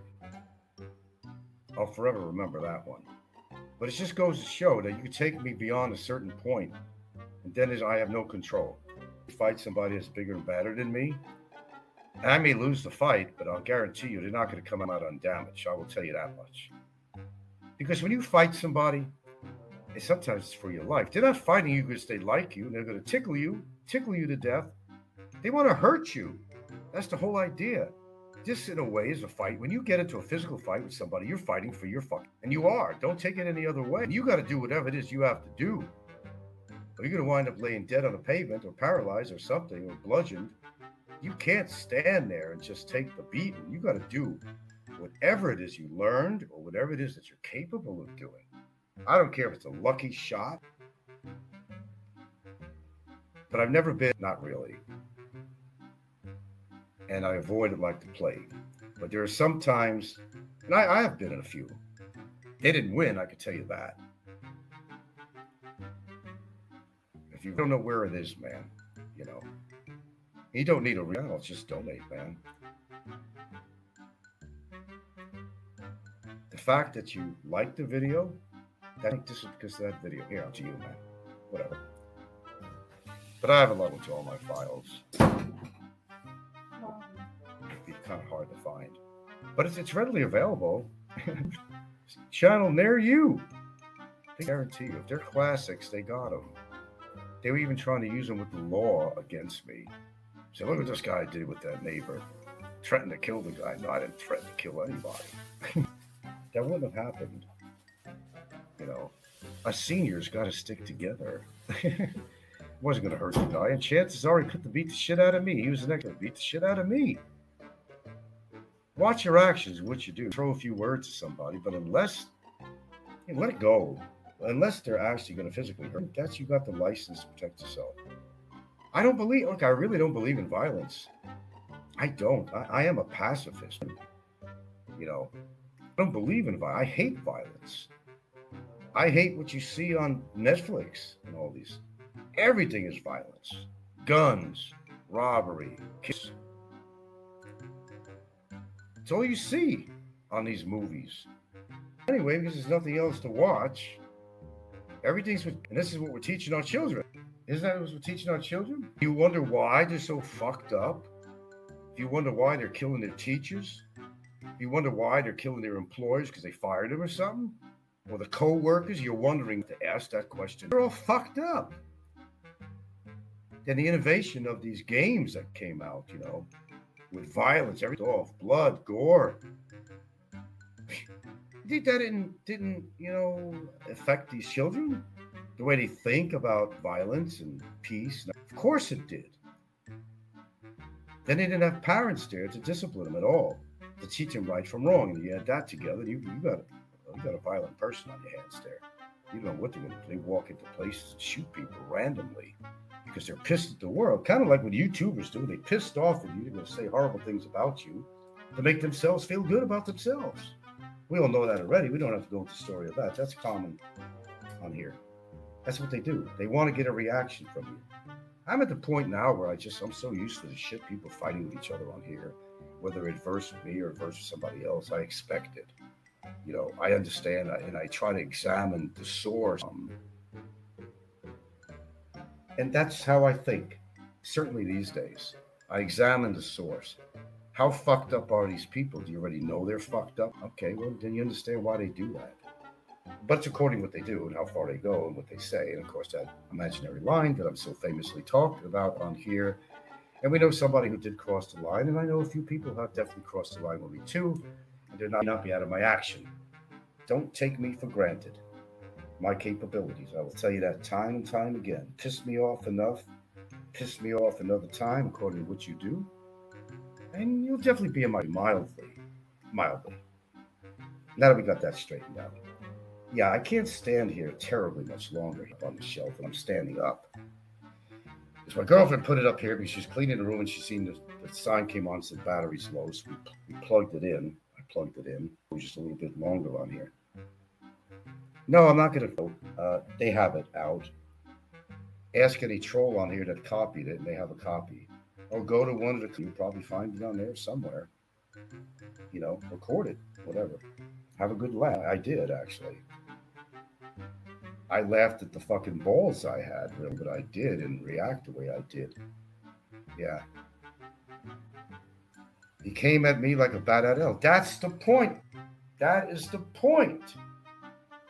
I'll forever remember that one. But it just goes to show that you can take me beyond a certain point, and then I have no control. Fight somebody that's bigger and badder than me, and I may lose the fight, but I'll guarantee you they're not going to come out undamaged. I will tell you that much. Because when you fight somebody, and sometimes it's for your life. They're not fighting you because they like you, and they're going to tickle you to death. They want to hurt you. That's the whole idea. This, in a way, is a fight. When you get into a physical fight with somebody, you're fighting for your fucking... And you are. Don't take it any other way. You got to do whatever it is you have to do. Or you're going to wind up laying dead on the pavement or paralyzed or something or bludgeoned. You can't stand there and just take the beating. You got to do whatever it is you learned or whatever it is that you're capable of doing. I don't care if it's a lucky shot. But I've never been... Not really. And I avoid it like the plague. But there are some times, and I have been in a few. They didn't win, I can tell you that. If you don't know where it is, man, you don't need a real, just donate, man. The fact that you like the video, I think this is because of that video. Here, to you, man. Whatever. But I have a level to all my files. It'd be kind of hard to find. But if it's readily available, channel near you. I guarantee you, if they're classics, they got them. They were even trying to use them with the law against me. So look what this guy did with that neighbor. Threatened to kill the guy. No, I didn't threaten to kill anybody. That wouldn't have happened. Us seniors got to stick together. Wasn't going to hurt the guy. And chances are he could beat the shit out of me. He was the next to beat the shit out of me. Watch your actions, what you do. Throw a few words to somebody, but unless, let it go. Unless they're actually going to physically hurt, that's you got the license to protect yourself. I really don't believe in violence. I don't. I am a pacifist. I don't believe in violence. I hate violence. I hate what you see on Netflix and all these. Everything is violence. Guns, robbery, kiss. It's all you see on these movies. Anyway, because there's nothing else to watch, and this is what we're teaching our children. Isn't that what we're teaching our children? You wonder why they're so fucked up? You wonder why they're killing their teachers? You wonder why they're killing their employers because they fired them or something? Or the co-workers, you're wondering to ask that question. They're all fucked up. Then the innovation of these games that came out, with violence, everything off, blood, gore. You think that didn't affect these children? The way they think about violence and peace? Of course it did. Then they didn't have parents there to discipline them at all, to teach them right from wrong. And you add that together, you got a violent person on your hands there. You don't know what they're going to do. They walk into places and shoot people randomly because they're pissed at the world. Kind of like what YouTubers do. They pissed off at you. They're going to say horrible things about you to make themselves feel good about themselves. We all know that already. We don't have to go into the story of that. That's common on here. That's what they do. They want to get a reaction from you. I'm at the point now where I'm so used to the shit people fighting with each other on here, whether it's versus me or versus somebody else. I expect it. I understand, and I try to examine the source. And that's how I think, certainly these days. I examine the source. How fucked up are these people? Do you already know they're fucked up? Okay, well, then you understand why they do that. But it's according to what they do and how far they go and what they say. And of course, that imaginary line that I'm so famously talked about on here. And we know somebody who did cross the line, and I know a few people who have definitely crossed the line with me too. And they're not be out of my action. Don't take me for granted. My capabilities. I will tell you that time and time again. Piss me off enough. Piss me off another time according to what you do. And you'll definitely be in my mildly. Now that we got that straightened out. Yeah, I can't stand here terribly much longer on the shelf, and I'm standing up. Because my girlfriend put it up here because she's cleaning the room and she's seen the sign came on, said battery's low, so we plugged it in. I plugged it in. It was just a little bit longer on here. No, I'm not going to. They have it out. Ask any troll on here that copied it, and they have a copy. Or go to one of the. You'll probably find it on there somewhere. Record it, whatever. Have a good laugh. I did, actually. I laughed at the fucking balls I had, really, but I did and react the way I did. Yeah. He came at me like a bat at hell. That's the point. That is the point.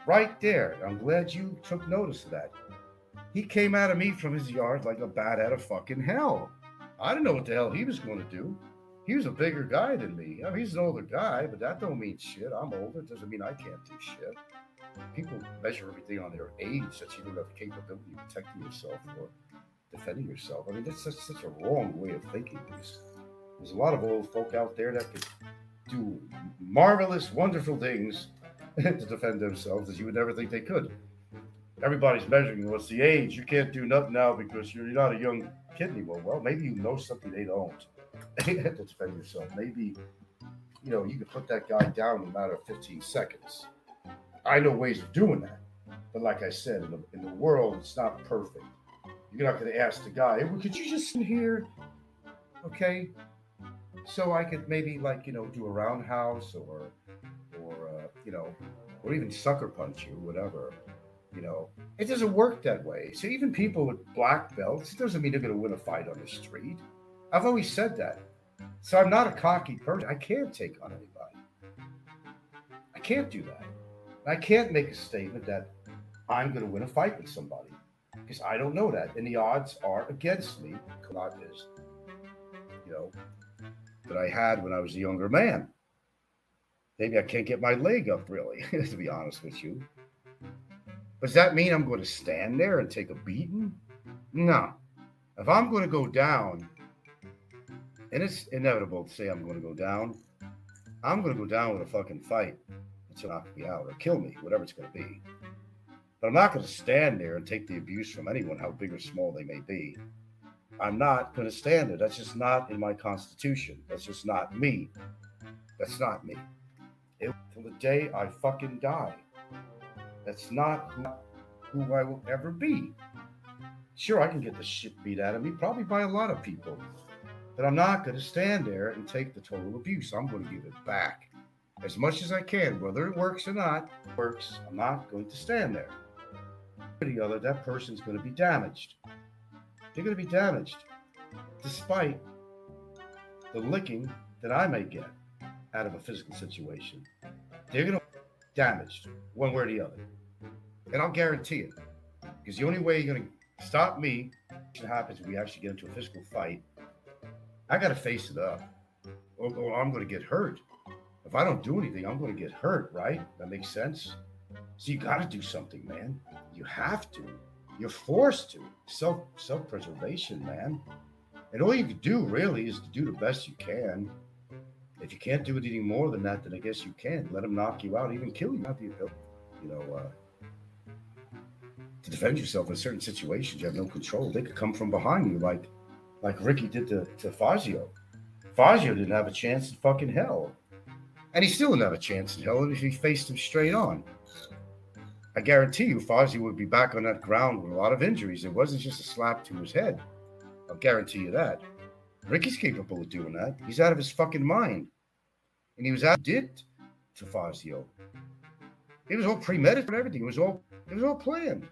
Right there. I'm glad you took notice of that. He came out of me from his yard like a bat out of fucking hell. I didn't know what the hell he was going to do. He was a bigger guy than me. I mean, he's an older guy, but that don't mean shit. I'm older. It doesn't mean I can't do shit. People measure everything on their age, that you don't have the capability of protecting yourself or defending yourself. I mean, that's such a wrong way of thinking. There's a lot of old folk out there that could do marvelous, wonderful things to defend themselves that you would never think they could. Everybody's measuring what's the age. You can't do nothing now because you're not a young kid anymore. Well, maybe you know something they don't. You have to defend yourself. Maybe, you can put that guy down in a matter of 15 seconds. I know ways of doing that. But like I said, in the world, it's not perfect. You're not going to ask the guy, hey, well, could you just sit here, okay? So I could maybe, do a roundhouse or even sucker punch you, whatever. It doesn't work that way. So even people with black belts, it doesn't mean they're going to win a fight on the street. I've always said that. So I'm not a cocky person. I can't take on anybody. I can't do that. I can't make a statement that I'm going to win a fight with somebody because I don't know that. And the odds are against me. Not as, that I had when I was a younger man. Maybe I can't get my leg up, really, to be honest with you. Does that mean I'm going to stand there and take a beating? No. If I'm going to go down, and it's inevitable to say I'm going to go down, I'm going to go down with a fucking fight until knock me out or kill me, whatever it's going to be. But I'm not going to stand there and take the abuse from anyone, how big or small they may be. I'm not going to stand there. That's just not in my constitution. That's just not me. That's not me. Till the day I fucking die. That's not who I will ever be. Sure, I can get the shit beat out of me, probably by a lot of people. But I'm not going to stand there and take the total abuse. I'm going to give it back as much as I can. Whether it works or not, works. I'm not going to stand there. Or the other, that person's going to be damaged. They're going to be damaged despite the licking that I may get out of a physical situation. They're going to be damaged one way or the other. And I'll guarantee it. Because the only way you're going to stop me, what happens if we actually get into a physical fight, I got to face it up. Or I'm going to get hurt. If I don't do anything, I'm going to get hurt, right? That makes sense. So you got to do something, man. You have to. You're forced to. Self-preservation, man. And all you can do really is to do the best you can. If you can't do anything more than that, then I guess you can. Let them knock you out, even kill you. Not the ability, you know, to defend yourself in certain situations. You have no control. They could come from behind you, like Ricky did to Fazio. Fazio didn't have a chance in fucking hell, and he still didn't have a chance in hell if he faced him straight on. I guarantee you, Fazio would be back on that ground with a lot of injuries. It wasn't just a slap to his head. I'll guarantee you that. Ricky's capable of doing that. He's out of his fucking mind. And he was out did to Fazio. It was all premeditated and everything. It was all planned.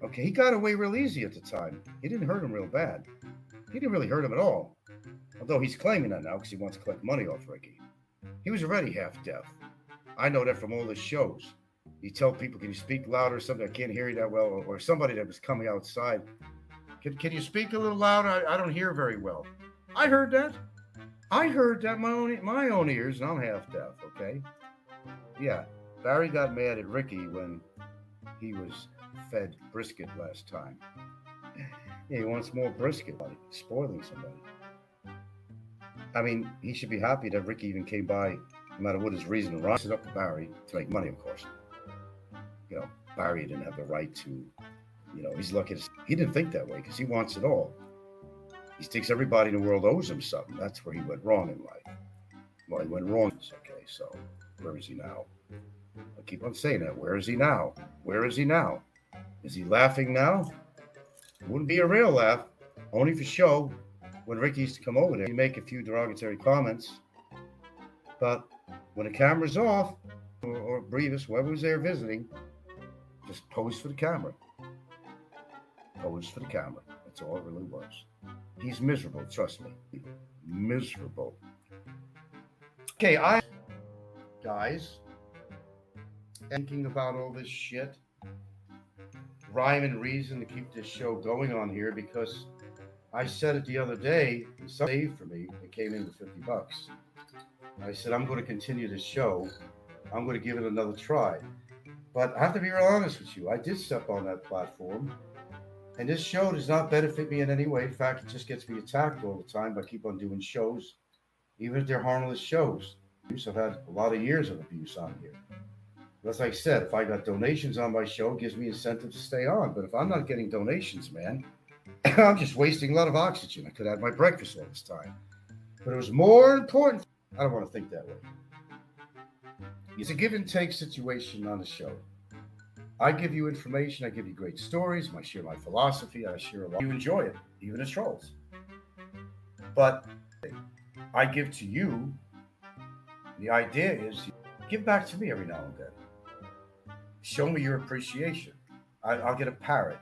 Okay, he got away real easy at the time. He didn't hurt him real bad. He didn't really hurt him at all. Although he's claiming that now because he wants to collect money off Ricky. He was already half deaf. I know that from all his shows. You tell people, can you speak louder or something? I can't hear you that well. Or somebody that was coming outside. Can you speak a little louder? I don't hear very well. I heard that. I heard that my own ears, and I'm half deaf, okay? Yeah, Barry got mad at Ricky when he was fed brisket last time. Yeah, he wants more brisket, buddy. Spoiling somebody. I mean, he should be happy that Ricky even came by, no matter what his reason, and rise it up to Barry to make money, of course. You know, Barry didn't have the right to, you know, he's lucky. He didn't think that way because he wants it all. He thinks everybody in the world owes him something. That's where he went wrong in life. Well, he went wrong. Okay, so where is he now? I keep on saying that. Where is he now? Where is he now? Is he laughing now? It wouldn't be a real laugh, only for show. When Ricky used to come over there, he'd make a few derogatory comments. But when the camera's off, or Brevis, whoever was there visiting, just pose for the camera. Pose for the camera. That's all it really was. He's miserable, trust me. Miserable. Okay, guys, thinking about all this shit, rhyme and reason to keep this show going on here because I said it the other day, and someone saved for me, it came in with $50. I said, I'm going to continue this show. I'm going to give it another try. But I have to be real honest with you. I did step on that platform. And this show does not benefit me in any way. In fact, it just gets me attacked all the time. But I keep on doing shows, even if they're harmless shows. I've had a lot of years of abuse on here. But as I said, if I got donations on my show, it gives me incentive to stay on. But if I'm not getting donations, man, I'm just wasting a lot of oxygen. I could have my breakfast all this time. But it was more important. I don't want to think that way. It's a give and take situation on the show. I give you information. I give you great stories. I share my philosophy. I share a lot. You enjoy it, even as trolls. But I give to you. The idea is give back to me every now and then. Show me your appreciation. I'll get a parrot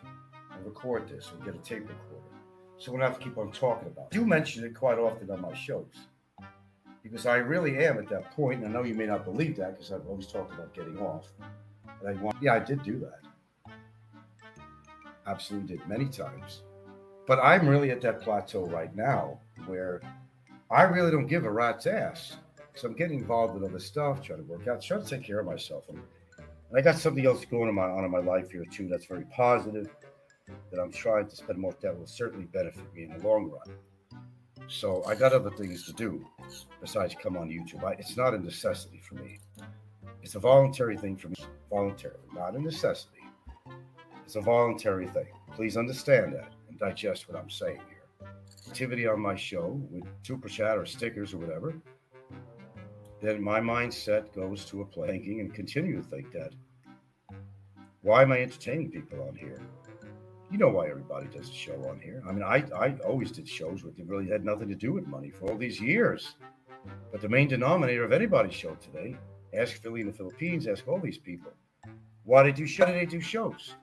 and record this and get a tape recorder. So we don't have to keep on talking about it. I do mention it quite often on my shows. Because I really am at that point, and I know you may not believe that because I've always talked about getting off. But I did do that. Absolutely did, many times. But I'm really at that plateau right now where I really don't give a rat's ass. So I'm getting involved with other stuff, trying to work out, trying to take care of myself. And I got something else going on in my life here too that's very positive, that I'm trying to spend more that will certainly benefit me in the long run. So I got other things to do besides come on YouTube. It's not a necessity for me. It's a voluntary thing for me. Voluntarily, not a necessity. It's a voluntary thing. Please understand that and digest what I'm saying here. Activity on my show with super chat or stickers or whatever, then my mindset goes to a place thinking and continue to think that. Why am I entertaining people on here? You know why everybody does a show on here. I mean, I always did shows with it really had nothing to do with money for all these years. But the main denominator of anybody's show today, ask Philly in the Philippines, ask all these people, why do they do shows?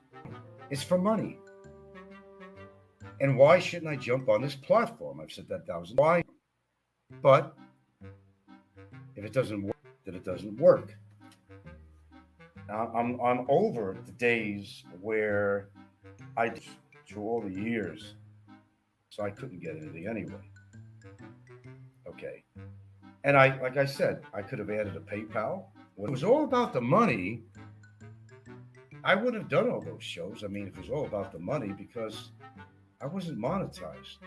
It's for money. And why shouldn't I jump on this platform? I've said that 1,000 times. Why? But if it doesn't work, then it doesn't work. Now, I'm over the days where I did through all the years, so I couldn't get anything anyway. Okay. And like I said, I could have added a PayPal. When it was all about the money, I would have done all those shows. I mean, if it was all about the money, because I wasn't monetized.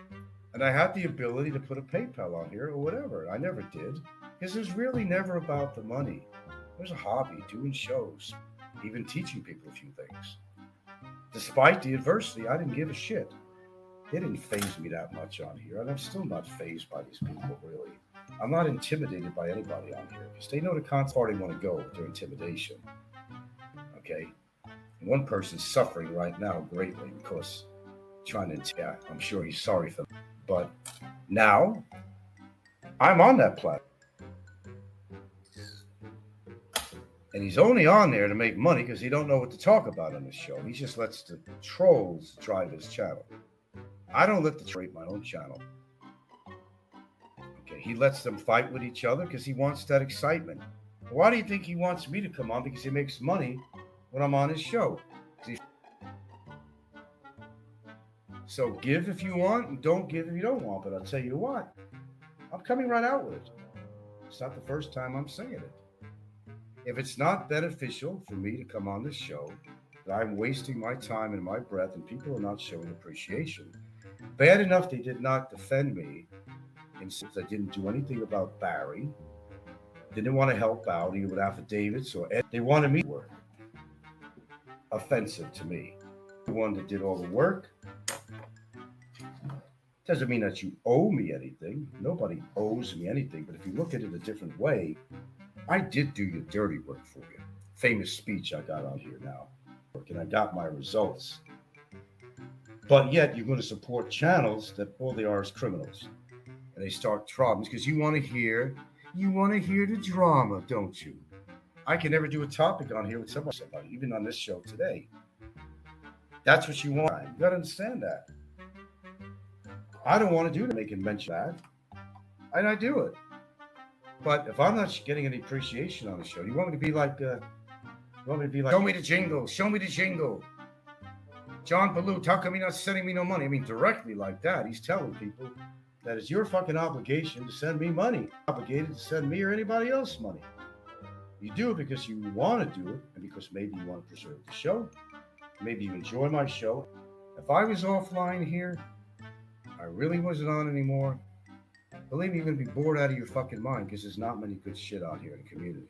And I had the ability to put a PayPal on here or whatever. I never did, because it was really never about the money. It was a hobby, doing shows, even teaching people a few things. Despite the adversity, I didn't give a shit. It didn't faze me that much on here, and I'm still not fazed by these people, really. I'm not intimidated by anybody on here, because they know the kind of far they want to go with their intimidation. Okay? And one person's suffering right now greatly because trying to, yeah, I'm sure he's sorry for them. But now, I'm on that platform. And he's only on there to make money because he don't know what to talk about on the show. He just lets the trolls drive his channel. I don't let the trade my own channel. Okay, he lets them fight with each other because he wants that excitement. Why do you think he wants me to come on? Because he makes money when I'm on his show. So give if you want and don't give if you don't want. But I'll tell you what, I'm coming right out with it. It's not the first time I'm saying it. If it's not beneficial for me to come on this show, that I'm wasting my time and my breath and people are not showing appreciation. Bad enough they did not defend me, and since I didn't do anything about Barry, didn't want to help out either with affidavits or they wanted me to work. Offensive to me. The one that did all the work. Doesn't mean that you owe me anything. Nobody owes me anything. But if you look at it a different way, I did do your dirty work for you. Famous speech I got on here now. And I got my results. But yet you're going to support channels that all they are is criminals. And they start problems because you want to hear the drama, don't you? I can never do a topic on here with somebody, even on this show today. That's what you want. You got to understand that. I don't want to do it, making mention of that. And I do it. But if I'm not getting any appreciation on the show, you want me to be like, show me the jingle, show me the jingle. John Balut, how come you're not sending me no money? I mean, directly like that. He's telling people that it's your fucking obligation to send me money. Obligated to send me or anybody else money. You do it because you want to do it and because maybe you want to preserve the show. Maybe you enjoy my show. If I was offline here, I really wasn't on anymore. Believe me, you're going to be bored out of your fucking mind because there's not many good shit out here in the community.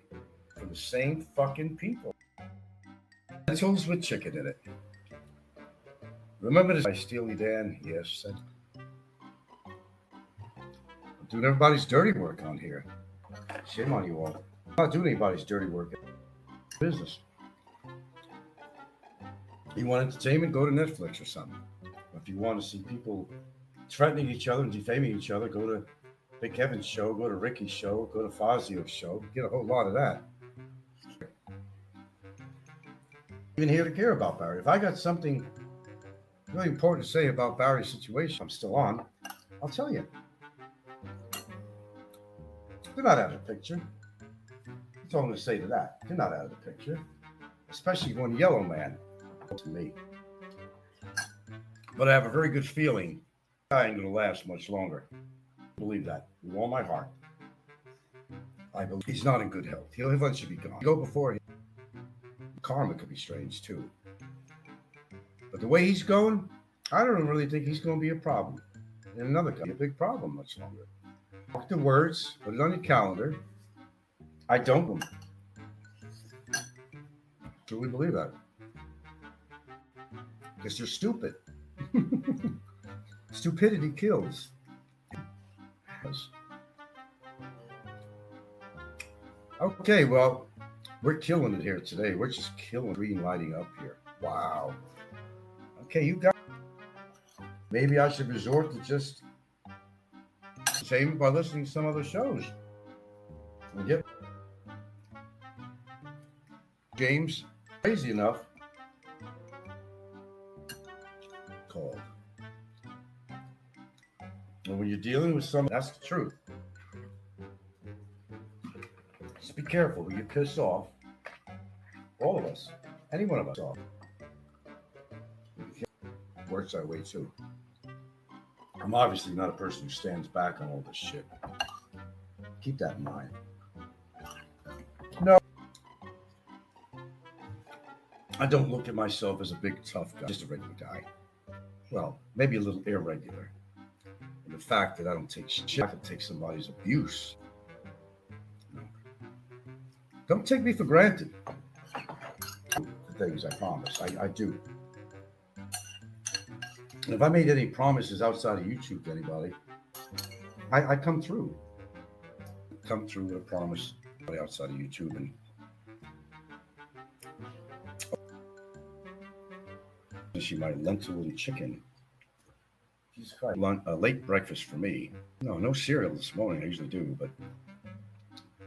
From the same fucking people. Lentils with chicken in it. Remember this by Steely Dan? Yes. I'm doing everybody's dirty work on here. Shame on you all. I'm not doing anybody's dirty work. Business. You want entertainment? Go to Netflix or something. If you want to see people threatening each other and defaming each other, go to Big Kevin's show, go to Ricky's show, go to Fazio's show. Get a whole lot of that. Even here to care about Barry. If I got something really important to say about Barry's situation, I'm still on, I'll tell you. They're not out of the picture. That's all I'm going to say to that. They're not out of the picture. Especially one yellow man to me. But I have a very good feeling I ain't going to last much longer. I believe that with all my heart. I believe he's not in good health. He'll eventually be gone. Go before him. Karma could be strange too. But the way he's going, I don't really think he's going to be a problem. And another guy, a big problem much longer. Mark the words, put it on your calendar. I don't truly believe that. Because you're stupid. Stupidity kills. Okay, well, we're killing it here today. We're just killing green lighting up here. Wow. Okay, you got. Maybe I should resort to just same by listening to some other shows. And get James crazy enough called. And when you're dealing with someone, that's the truth. Just be careful when you piss off all of us, any one of us off. Works that way too. I'm obviously not a person who stands back on all this shit. Keep that in mind. No, I don't look at myself as a big tough guy, just a regular guy. Well, maybe a little irregular. And the fact that I don't take shit, I can take somebody's abuse. No. Don't take me for granted. The things I promise, I do. And if I made any promises outside of YouTube to anybody, I come through. Come through with a promise outside of YouTube. And she might lentil and chicken. Jesus Christ. Late breakfast for me. No cereal this morning. I usually do, but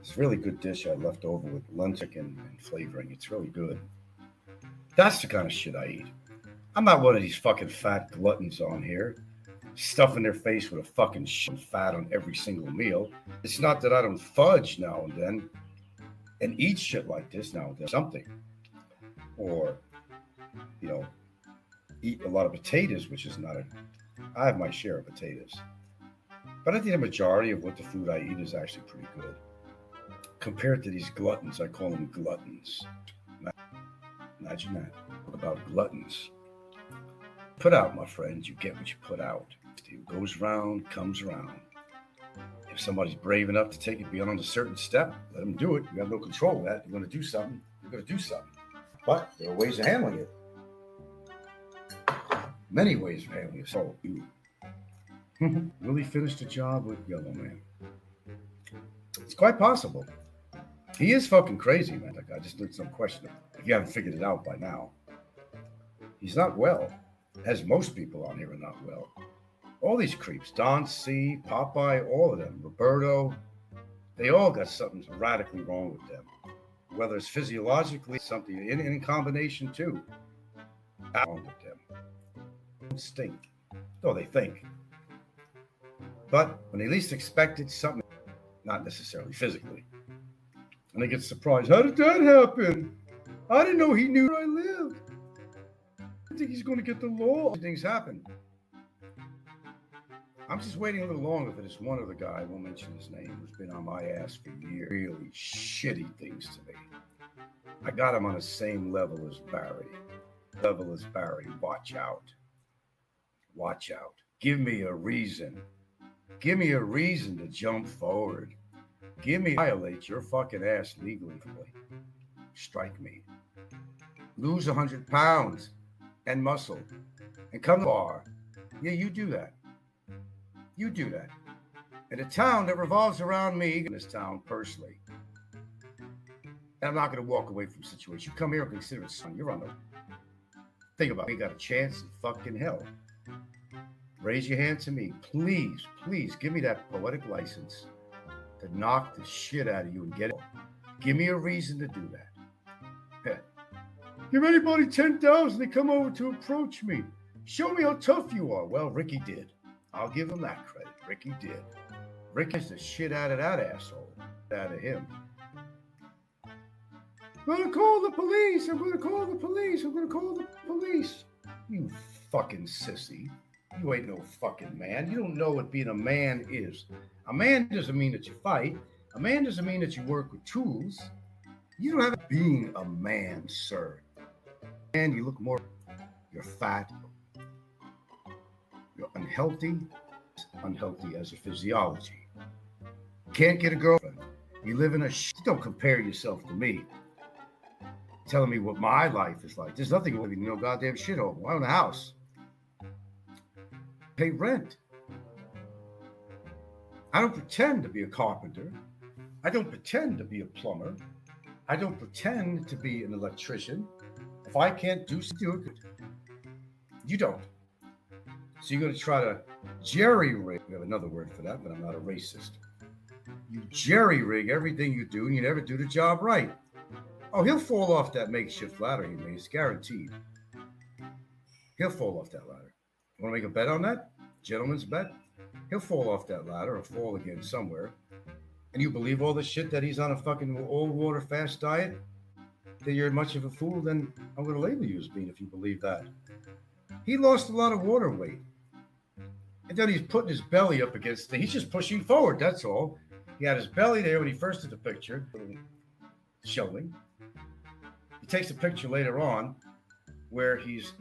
it's a really good dish I left over with lentil chicken and flavoring. It's really good. That's the kind of shit I eat. I'm not one of these fucking fat gluttons on here, stuffing their face with a fucking shit fat on every single meal. It's not that I don't fudge now and then and eat shit like this now and then, something. Or, eat a lot of potatoes, which is not I have my share of potatoes. But I think the majority of what the food I eat is actually pretty good. Compared to these gluttons, I call them gluttons. Imagine that. What about gluttons? Put out, my friends, you get what you put out. It goes round, comes around. If somebody's brave enough to take it beyond a certain step, let them do it. You have no control of that. You're going to do something. You're going to do something. But there are ways of handling it. Many ways of handling it. So, you really finished the job with Yellow Man. It's quite possible. He is fucking crazy, man. That guy just looks unquestionable. If you haven't figured it out by now. He's not well. As most people on here are not well. All these creeps, Don C., Popeye, all of them, Roberto, they all got something radically wrong with them. Whether it's physiologically, something in combination too. Wrong with them. Don't stink. Though they think. But when they least expect it, something, not necessarily physically. And they get surprised. How did that happen? I didn't know he knew where I lived. I think he's going to get the law. Things happen. I'm just waiting a little longer for this one other guy, I won't mention his name, who's been on my ass for years. Really shitty things to me. I got him on the same level as Barry. Watch out. Watch out. Give me a reason. Give me a reason to jump forward. Give me violate your fucking ass legally. Strike me. Lose 100 pounds and muscle and come to the bar. Yeah, you do that. You do that. In a town that revolves around me, in this town personally. And I'm not going to walk away from the situation. You come here and consider it, son. You're on the. Think about it. You got a chance in fucking hell. Raise your hand to me. Please, please give me that poetic license to knock the shit out of you and get it. Give me a reason to do that. Give anybody 10,000 to come over to approach me. Show me how tough you are. Well, Ricky did. I'll give him that credit. Ricky did. Ricky is the shit out of that asshole. Out of him. I'm going to call the police. I'm going to call the police. I'm going to call the police. You fucking sissy. You ain't no fucking man. You don't know what being a man is. A man doesn't mean that you fight. A man doesn't mean that you work with tools. You don't have being a man, sir. And you look more, you're fat. You're unhealthy as a physiology. Can't get a girlfriend. You live in a don't compare yourself to me. Telling me what my life is like. There's nothing with no goddamn shithole. I own a house. Pay rent. I don't pretend to be a carpenter. I don't pretend to be a plumber. I don't pretend to be an electrician. If I can't do it, you don't. So you're going to try to jerry-rig. We have another word for that, but I'm not a racist. You jerry-rig everything you do, and you never do the job right. Oh, he'll fall off that makeshift ladder he made. It's guaranteed. He'll fall off that ladder. You want to make a bet on that? Gentleman's bet? He'll fall off that ladder or fall again somewhere. And you believe all the shit that he's on a fucking all-water fast diet? That you're much of a fool, then I'm going to label you as being if you believe that. He lost a lot of water weight. And then he's putting his belly up against he's just pushing forward, that's all. He had his belly there when he first did the picture, showing. He takes a picture later on where he's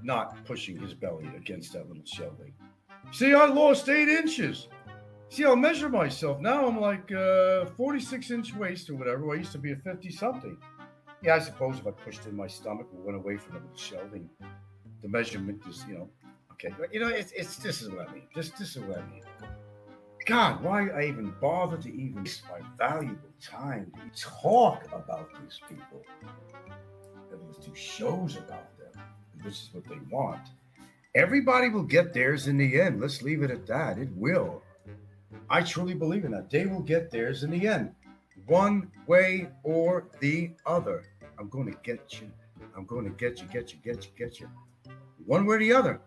not pushing his belly against that little shelving. See, I lost 8 inches. See, I'll measure myself. Now I'm like 46-inch waist or whatever. I used to be a 50-something. Yeah, I suppose if I pushed in my stomach and went away from the little shelving, the measurement is, okay. But, it's this is what I mean. This is what I mean. God, why I even bother to even waste my valuable time to talk about these people? Let's do shows about them. This is what they want. Everybody will get theirs in the end. Let's leave it at that. It will. I truly believe in that. They will get theirs in the end. One way or the other. I'm going to get you. I'm going to get you. One way or the other.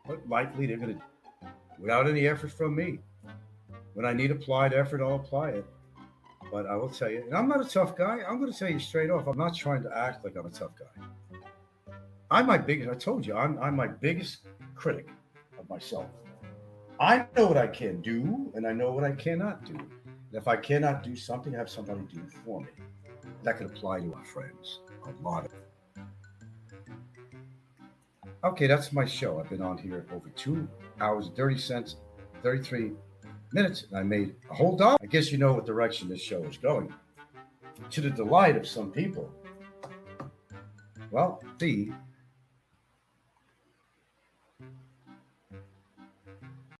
But likely they're going to, without any effort from me. When I need applied effort, I'll apply it. But I will tell you, and I'm not a tough guy. I'm going to tell you straight off. I'm not trying to act like I'm a tough guy. I told you, I'm my biggest critic of myself. I know what I can do, and I know what I cannot do. And if I cannot do something, have somebody do it for me. That could apply to our friends. A lot of it. Okay, that's my show. I've been on here over 2 hours, 33 minutes, and I made a whole $1. I guess you know what direction this show is going. To the delight of some people. Well, see,